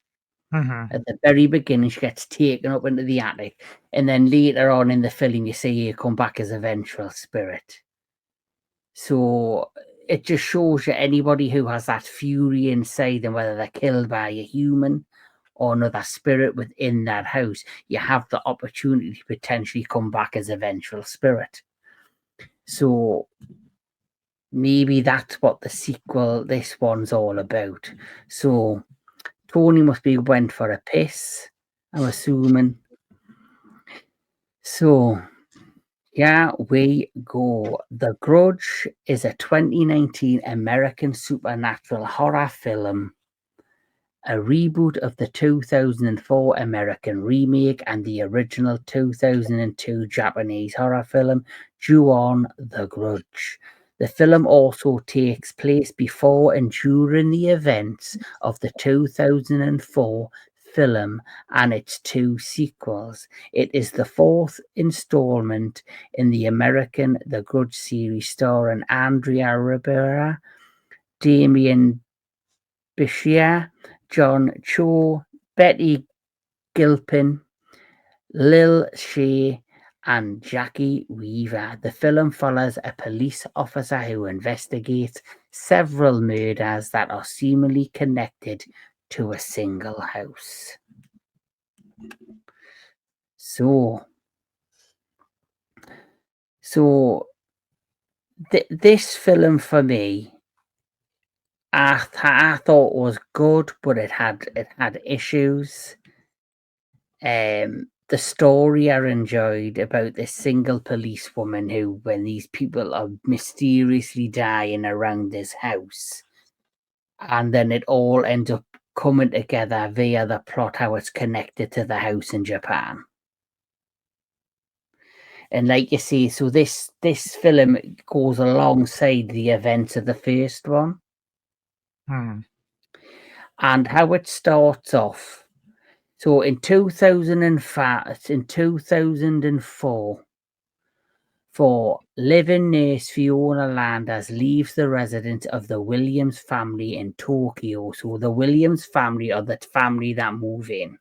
At the very beginning, she gets taken up into the attic, and then later on in the film, you see her come back as a vengeful spirit. So it just shows you anybody who has that fury inside them, whether they're killed by a human or another spirit within that house, you have the opportunity to potentially come back as a vengeful spirit. So maybe that's what this one's all about. So Tony went for a piss, I'm assuming. So, yeah, we go. The Grudge is a 2019 American supernatural horror film, a reboot of the 2004 American remake and the original 2002 Japanese horror film, Ju-on: The Grudge. The film also takes place before and during the events of the 2004 film and its 2 sequels. It is the 4th installment in the American The Grudge series starring Andrea Ribera, Damien Bichir, John Cho, Betty Gilpin, Lil Shay, and Jackie Weaver. The film follows a police officer who investigates several murders that are seemingly connected to a single house. So this film for me, I thought was good, but it had issues. The story I enjoyed about this single policewoman who, when these people are mysteriously dying around this house, and then it all ends up coming together via the plot, how it's connected to the house in Japan. And like you see, so this film goes alongside the events of the first one. And how it starts off. So in 2004, living nurse Fiona Landers leaves the residence of the Williams family in Tokyo. So the Williams family are the family that move in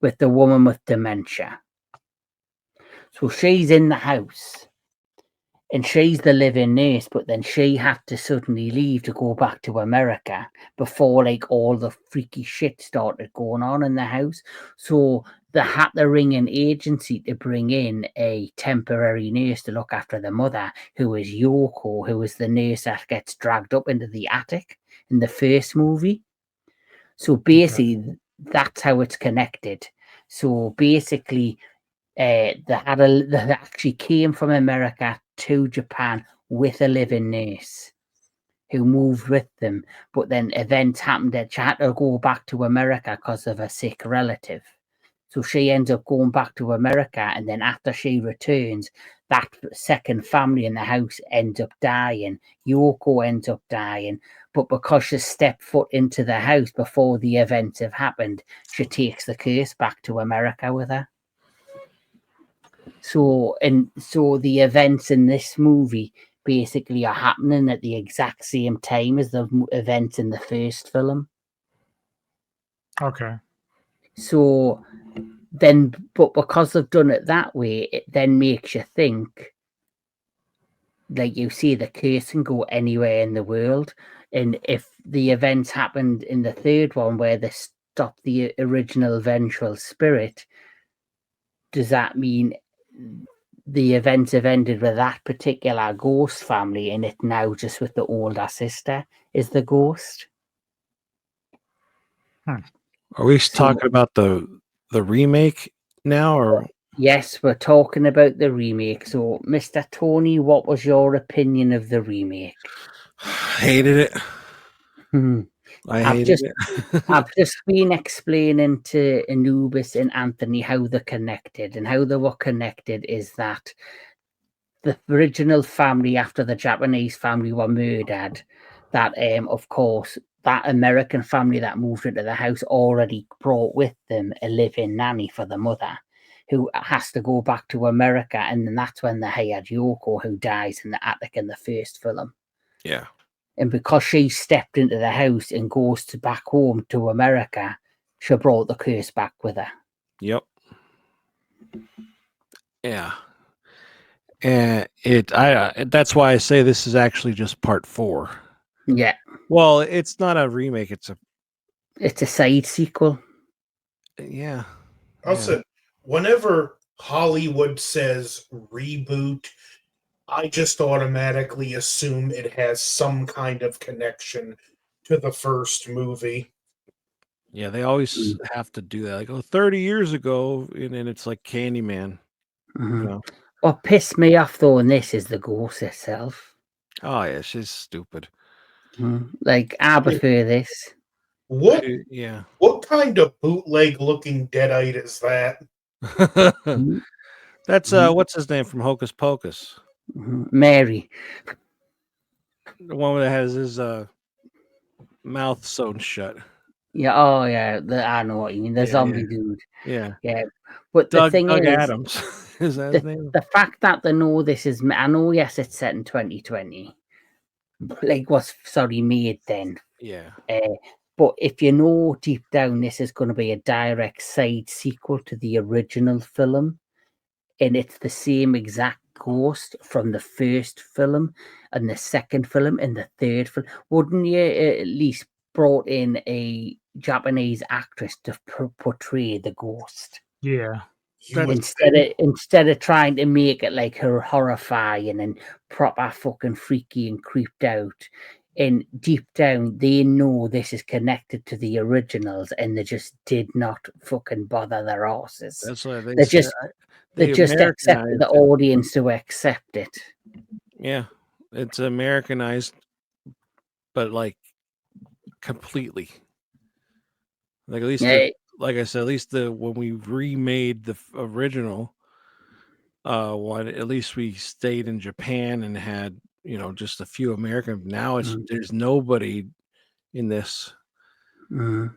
with the woman with dementia. So she's in the house and she's the living nurse, but then she had to suddenly leave to go back to America before like all the freaky shit started going on in the house. So they had to ring an agency to bring in a temporary nurse to look after the mother, who is Yoko, who is the nurse that gets dragged up into the attic in the first movie. So basically, that's how it's connected. So basically, they actually came from America to Japan with a living nurse who moved with them, but then events happened that she had to go back to America because of a sick relative. So she ends up going back to America, and then after she returns, that second family in the house ends up dying. Yoko ends up dying, but because she stepped foot into the house before the events have happened, she takes the curse back to America with her. So the events in this movie basically are happening at the exact same time as the events in the first film. Okay. So then, but because they've done it that way, it then makes you think, like you see, the curse can go anywhere in the world. And if the events happened in the third one where they stopped the original vengeful spirit, does that mean the events have ended with that particular ghost family and it now just with the older sister is the ghost? Are we talking about the remake now, or Yes, we're talking about the remake. So, Mr. Tony, what was your opinion of the remake? hated it? Hmm. I I've hated just it. I've just been explaining to Anubis and Anthony how they're connected, and how they were connected is that the original family after the Japanese family were murdered, that of course that American family that moved into the house already brought with them a living nanny for the mother, who has to go back to America, and then that's when they hired Yoko, who dies in the attic in the first film. Yeah. And because she stepped into the house and goes back home to America, she brought the curse back with her. Yep. Yeah. And that's why I say this is actually just part 4. Yeah, Well, it's not a remake, it's it's a side sequel. yeah. Also, whenever Hollywood says reboot, I just automatically assume it has some kind of connection to the first movie. Yeah, they always have to do that. Like, 30 years ago, and then it's like Candyman. Mhm. You know? What pissed me off though in this is the ghost itself. Oh yeah, she's stupid. Like, I prefer this. What Yeah. what kind of bootleg looking deadite is that? Mhm, That's mhm, what's his name from Hocus Pocus? Mary. The one that has his mouth sewn shut. Yeah, oh yeah, I know what you mean. The Yeah, zombie yeah. dude. Yeah. Yeah, but the thing Doug is, Adams. Is that his name? the fact that they know this is, I know, yes, it's set in 2020, like was made then. Yeah. But if you know deep down this is going to be a direct side sequel to the original film, and it's the same exact ghost from the first film and the second film and the third film, wouldn't you at least brought in a Japanese actress to portray the ghost? Yeah. You would Instead of trying to make it like her horrifying and proper fucking freaky and creeped out, and deep down they know this is connected to the originals, and they just did not fucking bother their asses. That's what they They said. just They accepted the Americanized it. audience to accept it. Yeah. It's Americanized, but like completely. Like at least Yeah, like I said, at least when we remade the original one, at least we stayed in Japan and had, just a few American. Now there's nobody in this. mm.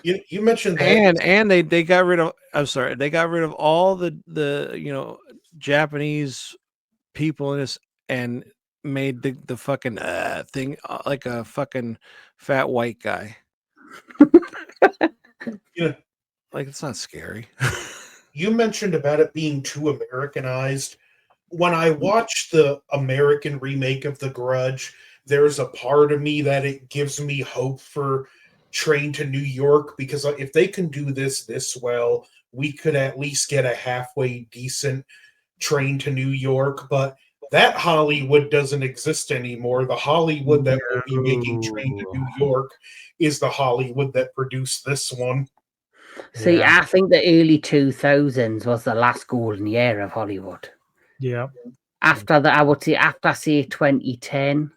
you mentioned that And they got rid of, I'm sorry, they got rid of all the Japanese people in this and made the fucking thing like a fucking fat white guy. you, Like, it's not scary. you mentioned about it being too Americanized. When I watched the American remake of The Grudge, there's a part of me that it gives me hope for Train to New York, because if they can do this well, we could at least get a halfway decent Train to New York. But that Hollywood doesn't exist anymore. The Hollywood that will be making Train to New York is the Hollywood that produced this one. See, Yeah. I think the early 2000s was the last golden year of Hollywood. Yeah. After that, I would say after, say, 2010,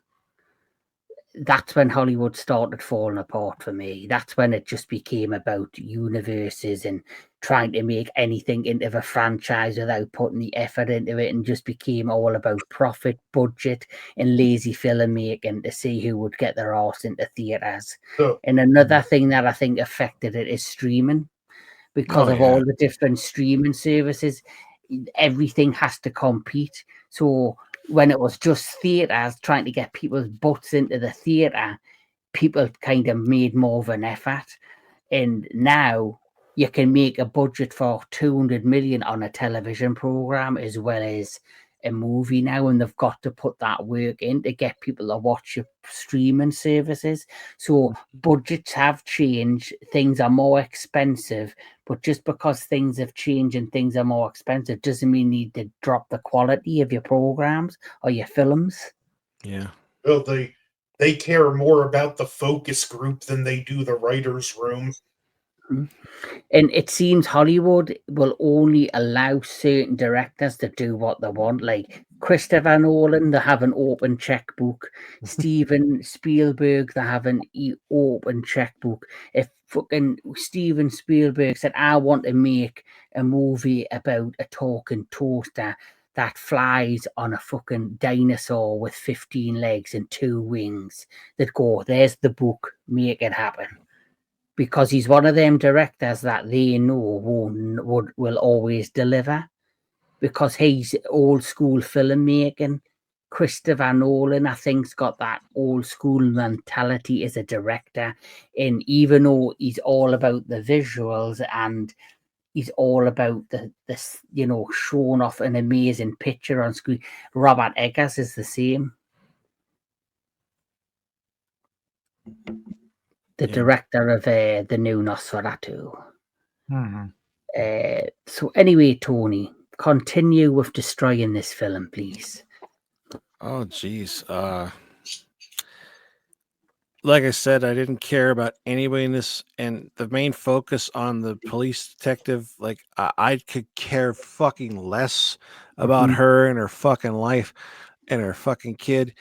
that's when Hollywood started falling apart for me. That's when it just became about universes and trying to make anything into the franchise without putting the effort into it, and just became all about profit, budget, and lazy filmmaking to see who would get their arse into theaters. So, And another thing that I think affected it is streaming. Because of all the different streaming services, everything has to compete. So when it was just theaters trying to get people's butts into the theater, people kind of made more of an effort. And now you can make a budget for 200 million on a television program as well as a movie now, and they've got to put that work in to get people to watch your streaming services. So budgets have changed, things are more expensive, but just because things have changed and things are more expensive doesn't mean you need to drop the quality of your programs or your films. Yeah. well, they care more about the focus group than they do the writer's room. And it seems Hollywood will only allow certain directors to do what they want. Like Christopher Nolan, they have an open checkbook. Steven Spielberg, they have an open checkbook. If fucking Steven Spielberg said, I want to make a movie about a talking toaster that flies on a fucking dinosaur with 15 legs and 2 wings, they'd go, there's the book, make it happen. Because he's one of them directors that they know will always deliver, because he's old school filmmaking. Christopher Nolan, I think's got that old school mentality as a director, and even though he's all about the visuals and he's all about this, showing off an amazing picture on screen, Robert Eggers is the same. The director of the new Nosferatu. So anyway, Tony, continue with destroying this film, please. Oh, geez. Like I said, I didn't care about anybody in this, and the main focus on the police detective, like I could care fucking less about her and her fucking life and her fucking kid.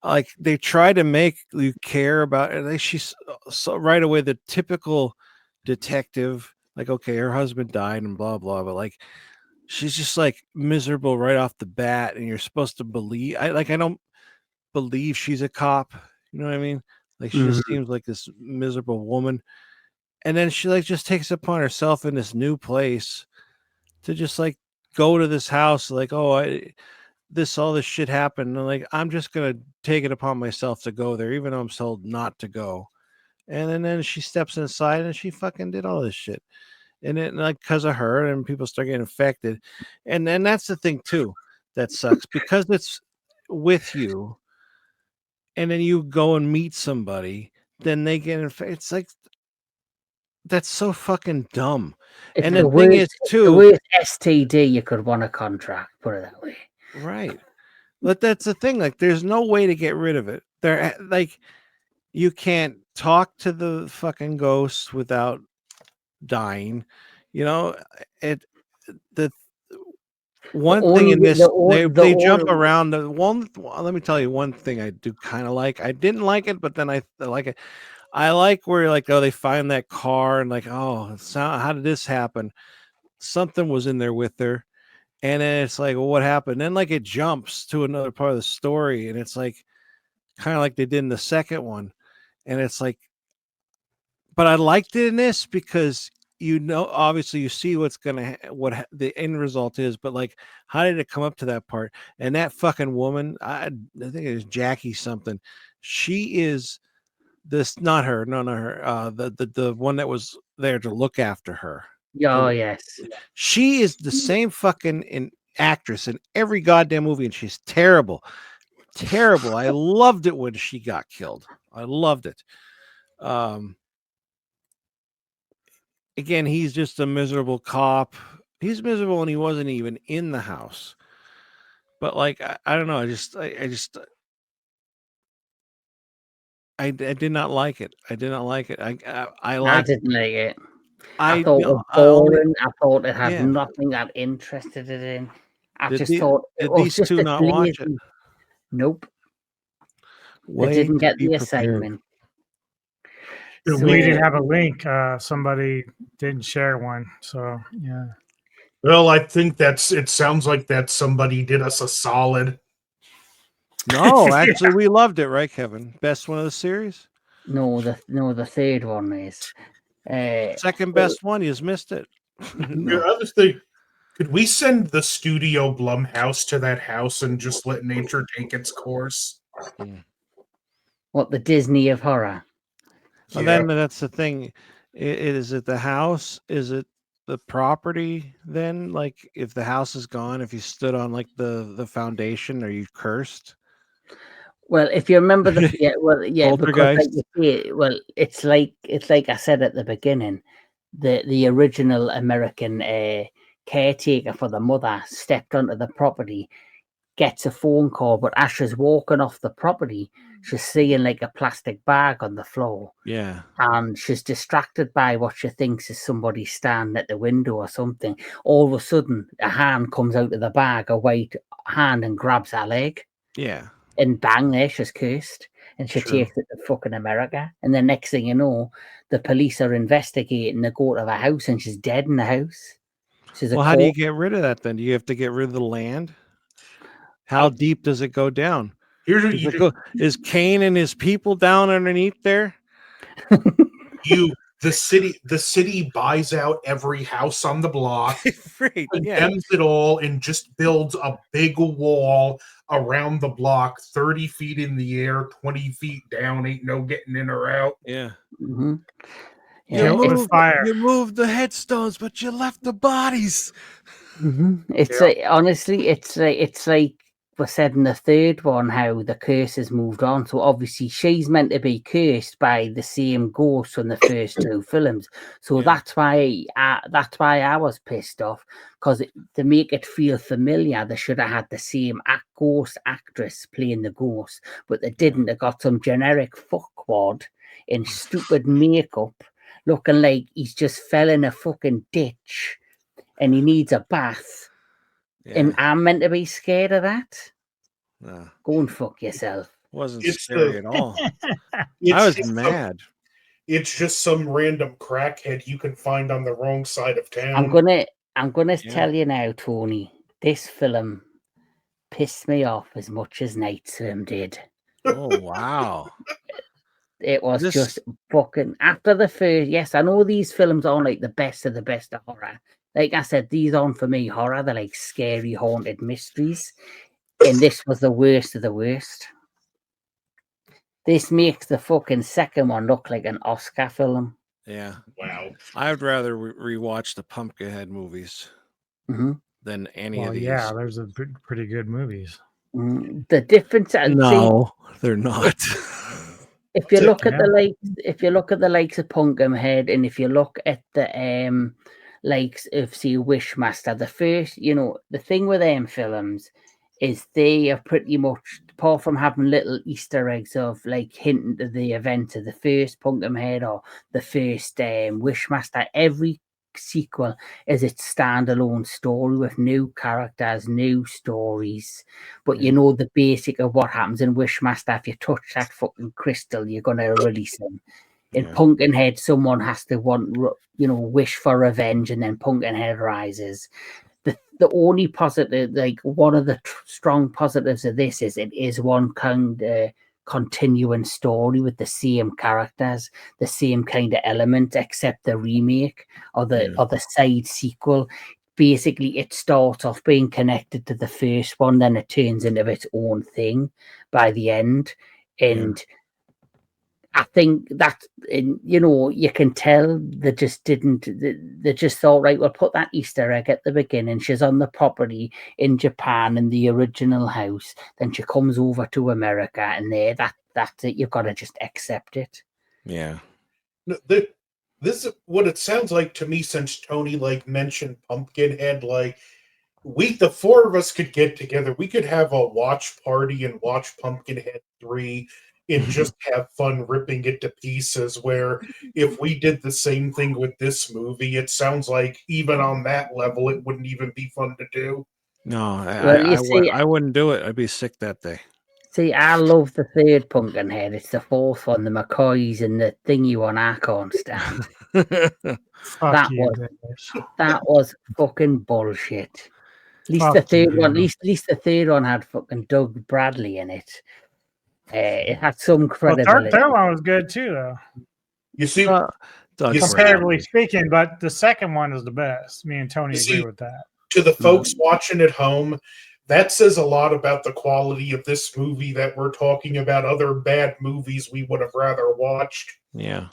Like, they try to make you care about it. Like, she's so right away the typical detective, like, okay, her husband died and blah blah, but like she's just like miserable right off the bat, and you're supposed to believe. I don't believe she's a cop. You know what I mean? Like, she just seems like this miserable woman. And then she like just takes it upon herself in this new place to just like go to this house, like, oh, all this shit happened. And like, I'm just gonna take it upon myself to go there, even though I'm told not to go. And then she steps inside and she fucking did all this shit. And then like because of her, and people start getting infected. And then that's the thing too that sucks because it's with you, and then you go and meet somebody, then they get infected. It's like that's so fucking dumb. It's And the the thing is worst, the too, worst STD you could want a contract. Put it that way. right? But that's the thing. Like, there's no way to get rid of it. There, like, you can't talk to the fucking ghosts without dying. You know, it. The The one thing only, in way- this, the they jump only, around. The one, let me tell you one thing I do kind of like. I didn't like it, but then I like it. I like where like, oh, they find that car and like, oh, how did this happen? Something was in there with her. And then it's like, well, what happened? Then like it jumps to another part of the story, and it's like kind of like they did in the second one. And it's like, but I liked it in this because obviously you see what's gonna the end result is, but like, how did it come up to that part? And that fucking woman, I think it was Jackie something. She is this, not her, no, not her. The one that was there to look after her. oh yes, She is the same fucking actress in every goddamn movie, and she's terrible. Terrible. I loved it when she got killed. I loved it. Again, he's just a miserable cop. He's miserable and he wasn't even in the house. But like, I don't know. I did not like it. I did not like it. I I like didn't like it. I I thought it no, was I only boring. I thought it had yeah. nothing that interested it in. I Did just thought it did was these just two as not watch it? lazy. Nope, they Wait didn't to get be the prepared. assignment. We didn't So have a link. Somebody didn't share one. So yeah. Well, I think it sounds like that somebody did us a solid. No, actually, we loved it, right, Kevin? Best one of the series. the third one is. Second best one. You just missed it. The No. other thing, could we send the studio Blumhouse to that house and just let nature take its course? What, the Disney of horror? Well, Yeah. then that's the thing. Is it the house? Is it the property? Then, like, if the house is gone, if you stood on like the foundation, are you cursed? Well, if you remember because like Poltergeist. you say, well, it's like I said at the beginning, the original American caretaker for the mother stepped onto the property, gets a phone call, but as she's walking off the property, she's seeing like a plastic bag on the floor, Yeah. and she's distracted by what she thinks is somebody standing at the window or something. All of a sudden, a hand comes out of the bag, a white hand, and grabs her leg. Yeah. And bang, there she's cursed. And she True. takes it to fucking America. And the next thing you know, the police are investigating. They go to the house and she's dead in the house. She's a Well, how do you corpse. get rid of that then? Do you have to get rid of the land? How deep does it go down? Here's what Does you it do. go? Is Cain and his people down underneath there? The city buys out every house on the block, Right. Yeah. condemns it all, and just builds a big wall around the block, 30 feet in the air, 20 feet down. Ain't no getting in or out. Yeah. Mm-hmm. Kill with fire. You moved the headstones, but you left the bodies. It's Yeah. like, honestly, it's like we said in the third one, how the curse has moved on. So obviously she's meant to be cursed by the same ghost from the first two films. So Yeah. that's why I was pissed off, because to make it feel familiar, they should have had the same ghost actress playing the ghost, but they didn't. They got some generic fuckwad in stupid makeup, looking like he's just fell in a fucking ditch and he needs a bath. Yeah. And I'm meant to be scared of that? No, Go and fuck yourself. wasn't It's scary the- at all. It's I was just mad. It's just some random crackhead you can find on the wrong side of town. I'm gonna Yeah. tell you now, Tony. This film pissed me off as much as Night Swim did. Oh wow. It was This- just fucking after the first. Yes, I know these films aren't like the best of horror. Like I said, these aren't for me horror. They're like scary, haunted mysteries. And this was the worst of the worst. This makes the fucking second one look like an Oscar film. Yeah. Wow. I would rather rewatch the Pumpkinhead movies hmm than any Well, of these. yeah, there's a pretty good movies. The difference, I'd say, No, they're not. if you look at Yeah. the likes of Pumpkinhead, and if you look at the likes of say Wishmaster, the first, the thing with them films is they are pretty much, apart from having little Easter eggs of like hinting to the event of the first Pumpkinhead or the first Wishmaster, every sequel is its standalone story with new characters, new stories. But you know the basic of what happens in Wishmaster. If you touch that fucking crystal, you're gonna release him. In Yeah. Pumpkinhead, someone has to wish for revenge, and then Pumpkinhead rises. The only positive, like one of the strong positives of this is it is one kind of continuing story with the same characters, the same kind of element, except the remake or the side sequel. Basically, it starts off being connected to the first one, then it turns into its own thing by the end, and I think that, you can tell they just didn't. They just thought, right, we'll put that Easter egg at the beginning. She's on the property in Japan in the original house. Then she comes over to America, and that's it. You've got to just accept it. Yeah. No, this is what it sounds like to me, since Tony mentioned Pumpkinhead. The four of us could get together. We could have a watch party and watch Pumpkinhead 3 and just have fun ripping it to pieces. Where if we did the same thing with this movie, it sounds like even on that level, it wouldn't even be fun to do. No, Well, you see, I wouldn't do it. I'd be sick that day. See, I love the third Pumpkinhead. It's the fourth one, the McCoys and the thingy one I can't stand. Fuck That you, was Danish. that was fucking bullshit. At least Fuck the third you. one, at least the third one had fucking Doug Bradley in it. It had some Well, credibility. third one was good too, though. You see, Doug You see- Comparatively Bradley. speaking, but the second one is the best. Me and Tony You agree see- with that. to the folks watching at home, that says a lot about the quality of this movie, that we're talking about other bad movies we would have rather watched. Yeah.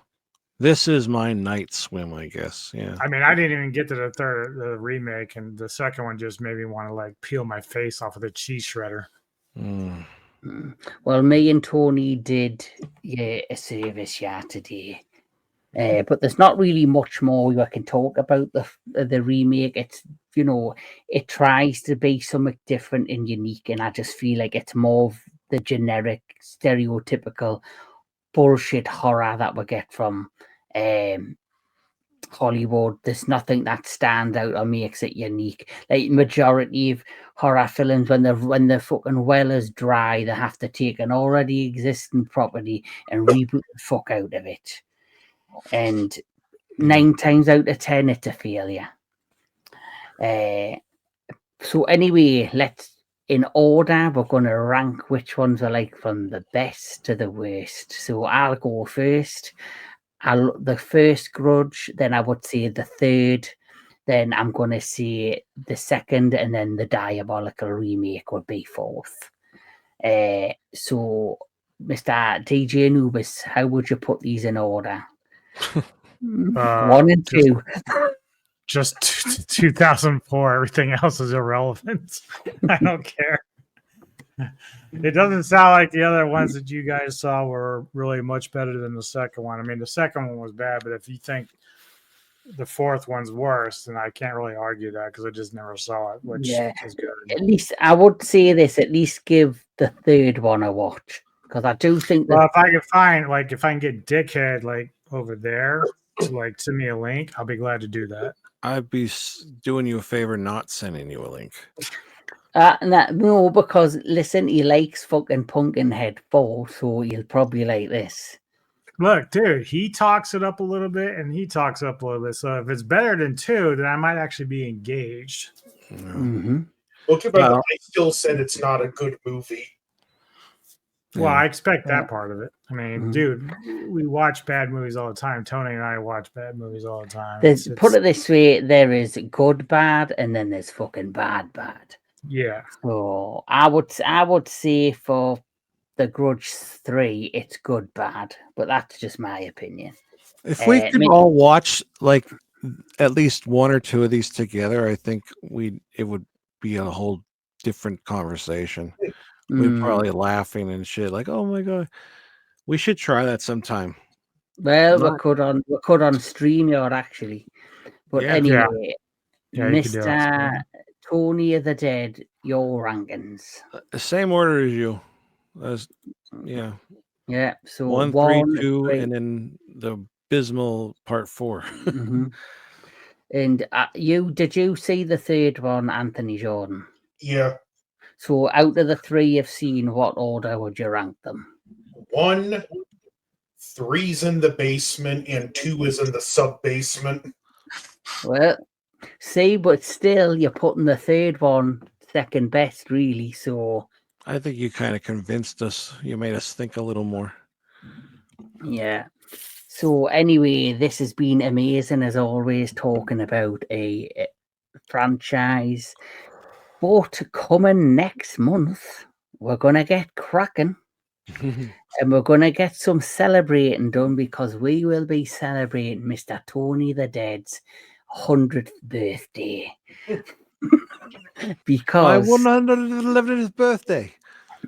This is my night swim, I guess. Yeah. I mean, I didn't even get to the remake, and the second one just made me want to peel my face off of the cheese shredder. Mm. Well, me and Tony did a service today. But there's not really much more we can talk about the remake. It's it tries to be something different and unique, and I just feel like it's more of the generic, stereotypical bullshit horror that we get from Hollywood. There's nothing that stands out or makes it unique. Like majority of horror films, when the fucking well is dry, they have to take an already existing property and reboot the fuck out of it. And 9 times out of 10, it's a failure. So anyway, let's, in order, we're going to rank which ones are from the best to the worst. So I'll go first. The first Grudge, then I would say the third, then I'm going to say the second, and then the Diabolical remake would be fourth. So, Mr. DJ Anubis, how would you put these in order? 1 and 2. Just 2004. Everything else is irrelevant. I don't care. It doesn't sound like the other ones that you guys saw were really much better than the second one. I mean, the second one was bad, but if you think the fourth one's worse, then I can't really argue that because I just never saw it, which is good. At least I would say this. At least give the third one a watch, because I do think that. Well, if I can find, if I can get Dickhead over there to send me a link, I'll be glad to do that. I'd be doing you a favor not sending you a link. No, because listen, he likes fucking Pumpkinhead 4, so he'll probably like this. Look, dude, he talks it up a little bit, and he talks up a little bit. So if it's better than 2, then I might actually be engaged. Mm-hmm. I still said it's not a good movie. Well, I expect that part of it. I mean, Mhm. dude, we watch bad movies all the time. Tony and I watch bad movies all the time. Put it this way, there is good bad and then there's fucking bad. Yeah. So I would say for the Grudge 3, it's good bad, but that's just my opinion. If we could Mick, all watch like at least one or two of these together, I think it would be a whole different conversation. We'd probably laughing and shit like, "Oh my god, we should try that sometime." well, Not, we could on StreamYard actually. But yeah, anyway, Yeah, you could do it. Mr. Tony of the Dead, your rankings. the same order as you. As yeah, Yeah, so 1, 3, 1, 2, 3. and then the abysmal part 4. Mhm. And did you see the third one, Anthony Jordan? Yeah. So out of the 3 you've seen, what order would you rank them? 1, 3's in the basement, and 2 is in the sub basement. Well, see, but still, you're putting the third one second best, really. So I think you kind of convinced us. You made us think a little more. yeah. So anyway, this has been amazing as always, talking about a franchise. But coming next month, we're gonna get cracking. And we're going to get some celebrating done because we will be celebrating Mr. Tony the Dead's 100th birthday. My Because, 111th birthday.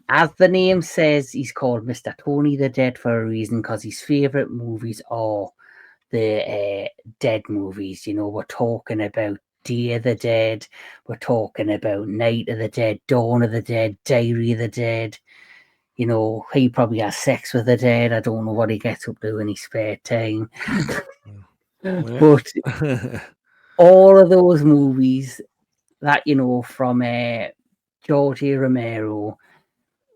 as the name says, he's called Mr. Tony the Dead for a reason because his favourite movies are the Dead movies. You know, we're talking about Day of the Dead, we're talking about Night of the Dead, Dawn of the Dead, Diary of the Dead. You know, he probably has sex with the dead. I don't know what he gets up to in his spare time. But all of those movies that, you know, from George A. Romero,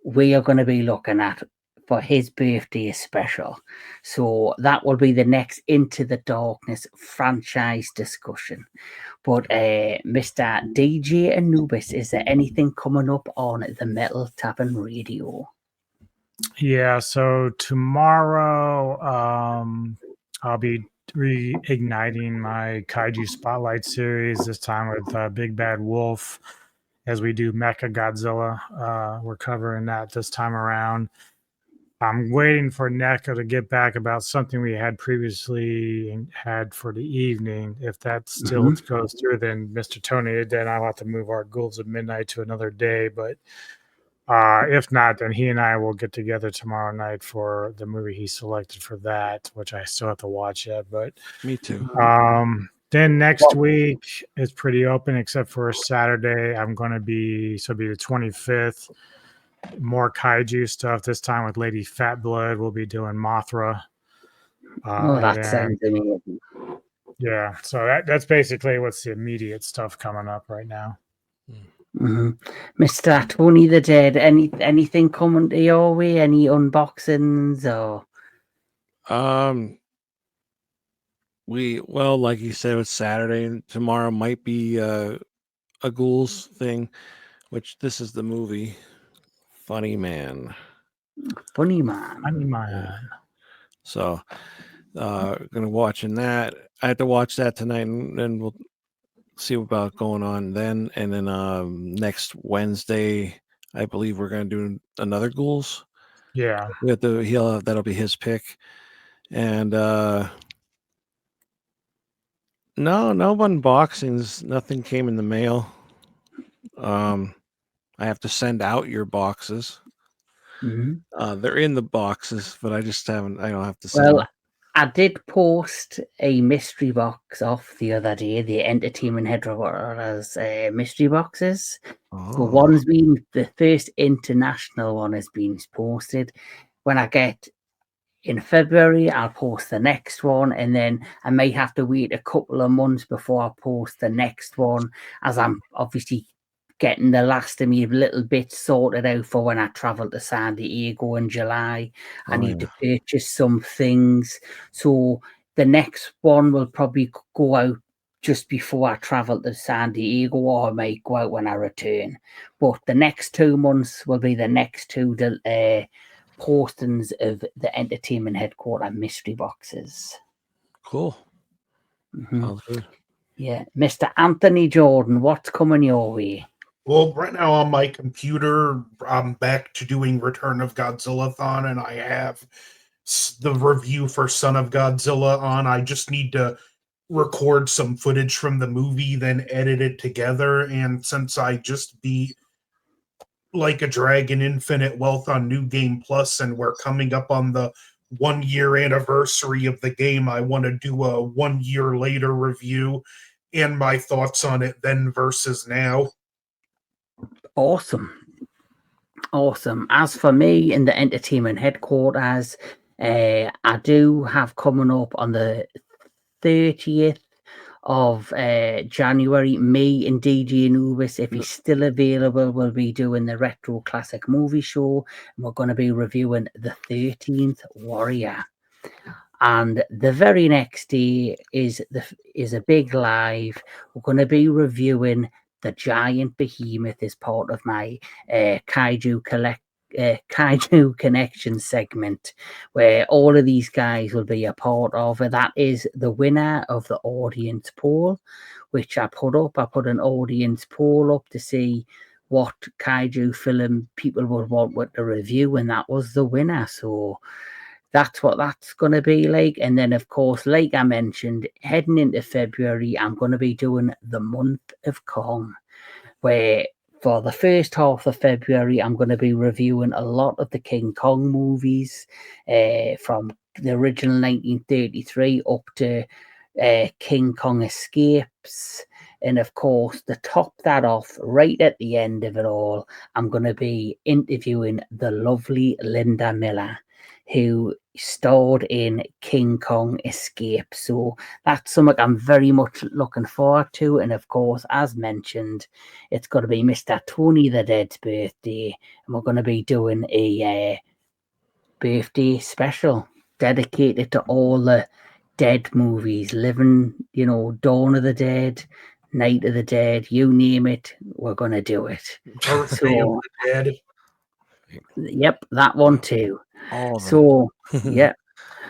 we are going to be looking at for his birthday special. So that will be the next Into the Darkness franchise discussion. But Mr. DJ Anubis, is there anything coming up on the Metal Tavern Radio? Yeah, so tomorrow I'll be reigniting my Kaiju Spotlight series, this time with Big Bad Wolf, as we do Mecha Godzilla. We're covering that this time around. I'm waiting for NECA to get back about something we had previously had for the evening. If that still goes through, then Mr. Tony, then I'll have to move our Ghouls of Midnight to another day. But if not, then he and I will get together tomorrow night for the movie he selected for that, which I still have to watch yet. But me too. Then next week is pretty open, except for Saturday. I'm going to be the 25th. More kaiju stuff. This time with Lady Fat Blood. We'll be doing Mothra. That sounds amazing. Yeah, so that's basically what's the immediate stuff coming up right now. Mr. Tony the Dead, anything coming to your way? Any unboxings or? Like you said, it's Saturday, and tomorrow might be a Ghouls thing, which this is the movie Funny Man. Funny Man. Yeah. So gonna watching that. I have to watch that tonight, and then we'll see about going on then. And then next Wednesday, I believe we're gonna do another Ghouls. Yeah. That'll be his pick. And no unboxings. Nothing came in the mail. I have to send out your boxes. They're in the boxes, but I don't have to send them. I did post a mystery box off the other day, the Entertainment Headquarters mystery boxes. So the first international one has been posted. When I get in February, I'll post the next one, and then I may have to wait a couple of months before I post the next one, as I'm obviously getting the last of me little bits sorted out for when I travel to San Diego in July. I need to purchase some things. So the next one will probably go out just before I travel to San Diego, or I may go out when I return. But the next 2 months will be the next two postings of the Entertainment Headquarter mystery boxes. Cool. Mhm. Sounds good. Yeah, Mr. Anthony Jordan, what's coming your way? Well, right now on my computer, I'm back to doing Return of Godzilla-thon, and I have the review for Son of Godzilla on. I just need to record some footage from the movie, then edit it together. And since I just beat Like a Dragon Infinite Wealth on New Game Plus, and we're coming up on the 1 year anniversary of the game, I want to do a 1 year later review and my thoughts on it then versus now. Awesome. As for me in the Entertainment Headquarters, I do have coming up on the 30th of January, me and DJ Anubis, if he's still available, will be doing the Retro Classic Movie Show, and we're going to be reviewing the 13th Warrior. And the very next day is a big live. We're going to be reviewing the Giant Behemoth as part of my Kaiju Connection segment, where all of these guys will be a part of. That is the winner of the audience poll, which I put up. I put an audience poll up to see what Kaiju film people would want to review, and that was the winner. So that's what that's going to be like. And then, of course, like I mentioned, heading into February, I'm going to be doing the month of Kong, where for the first half of February, I'm going to be reviewing a lot of the King Kong movies, from the original 1933 up to King Kong Escapes. And of course, to top that off, right at the end of it all, I'm going to be interviewing the lovely Linda Miller, who starred in King Kong Escape. So that's something I'm very much looking forward to. And of course, as mentioned, it's going to be Mr. Tony the Dead's birthday, and we're going to be doing a birthday special dedicated to all the Dead movies, living, Dawn of the Dead, Night of the Dead, you name it, we're going to do it. Birthday of So, the Dead. yep, that one too. All of them. So, yeah.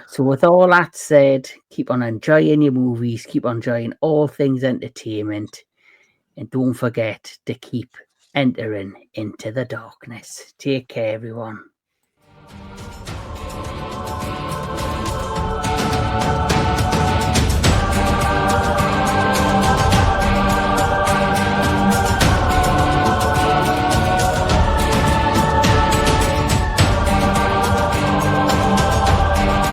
So with all that said, keep on enjoying your movies, keep on enjoying all things entertainment, and don't forget to keep entering into the darkness. Take care, everyone.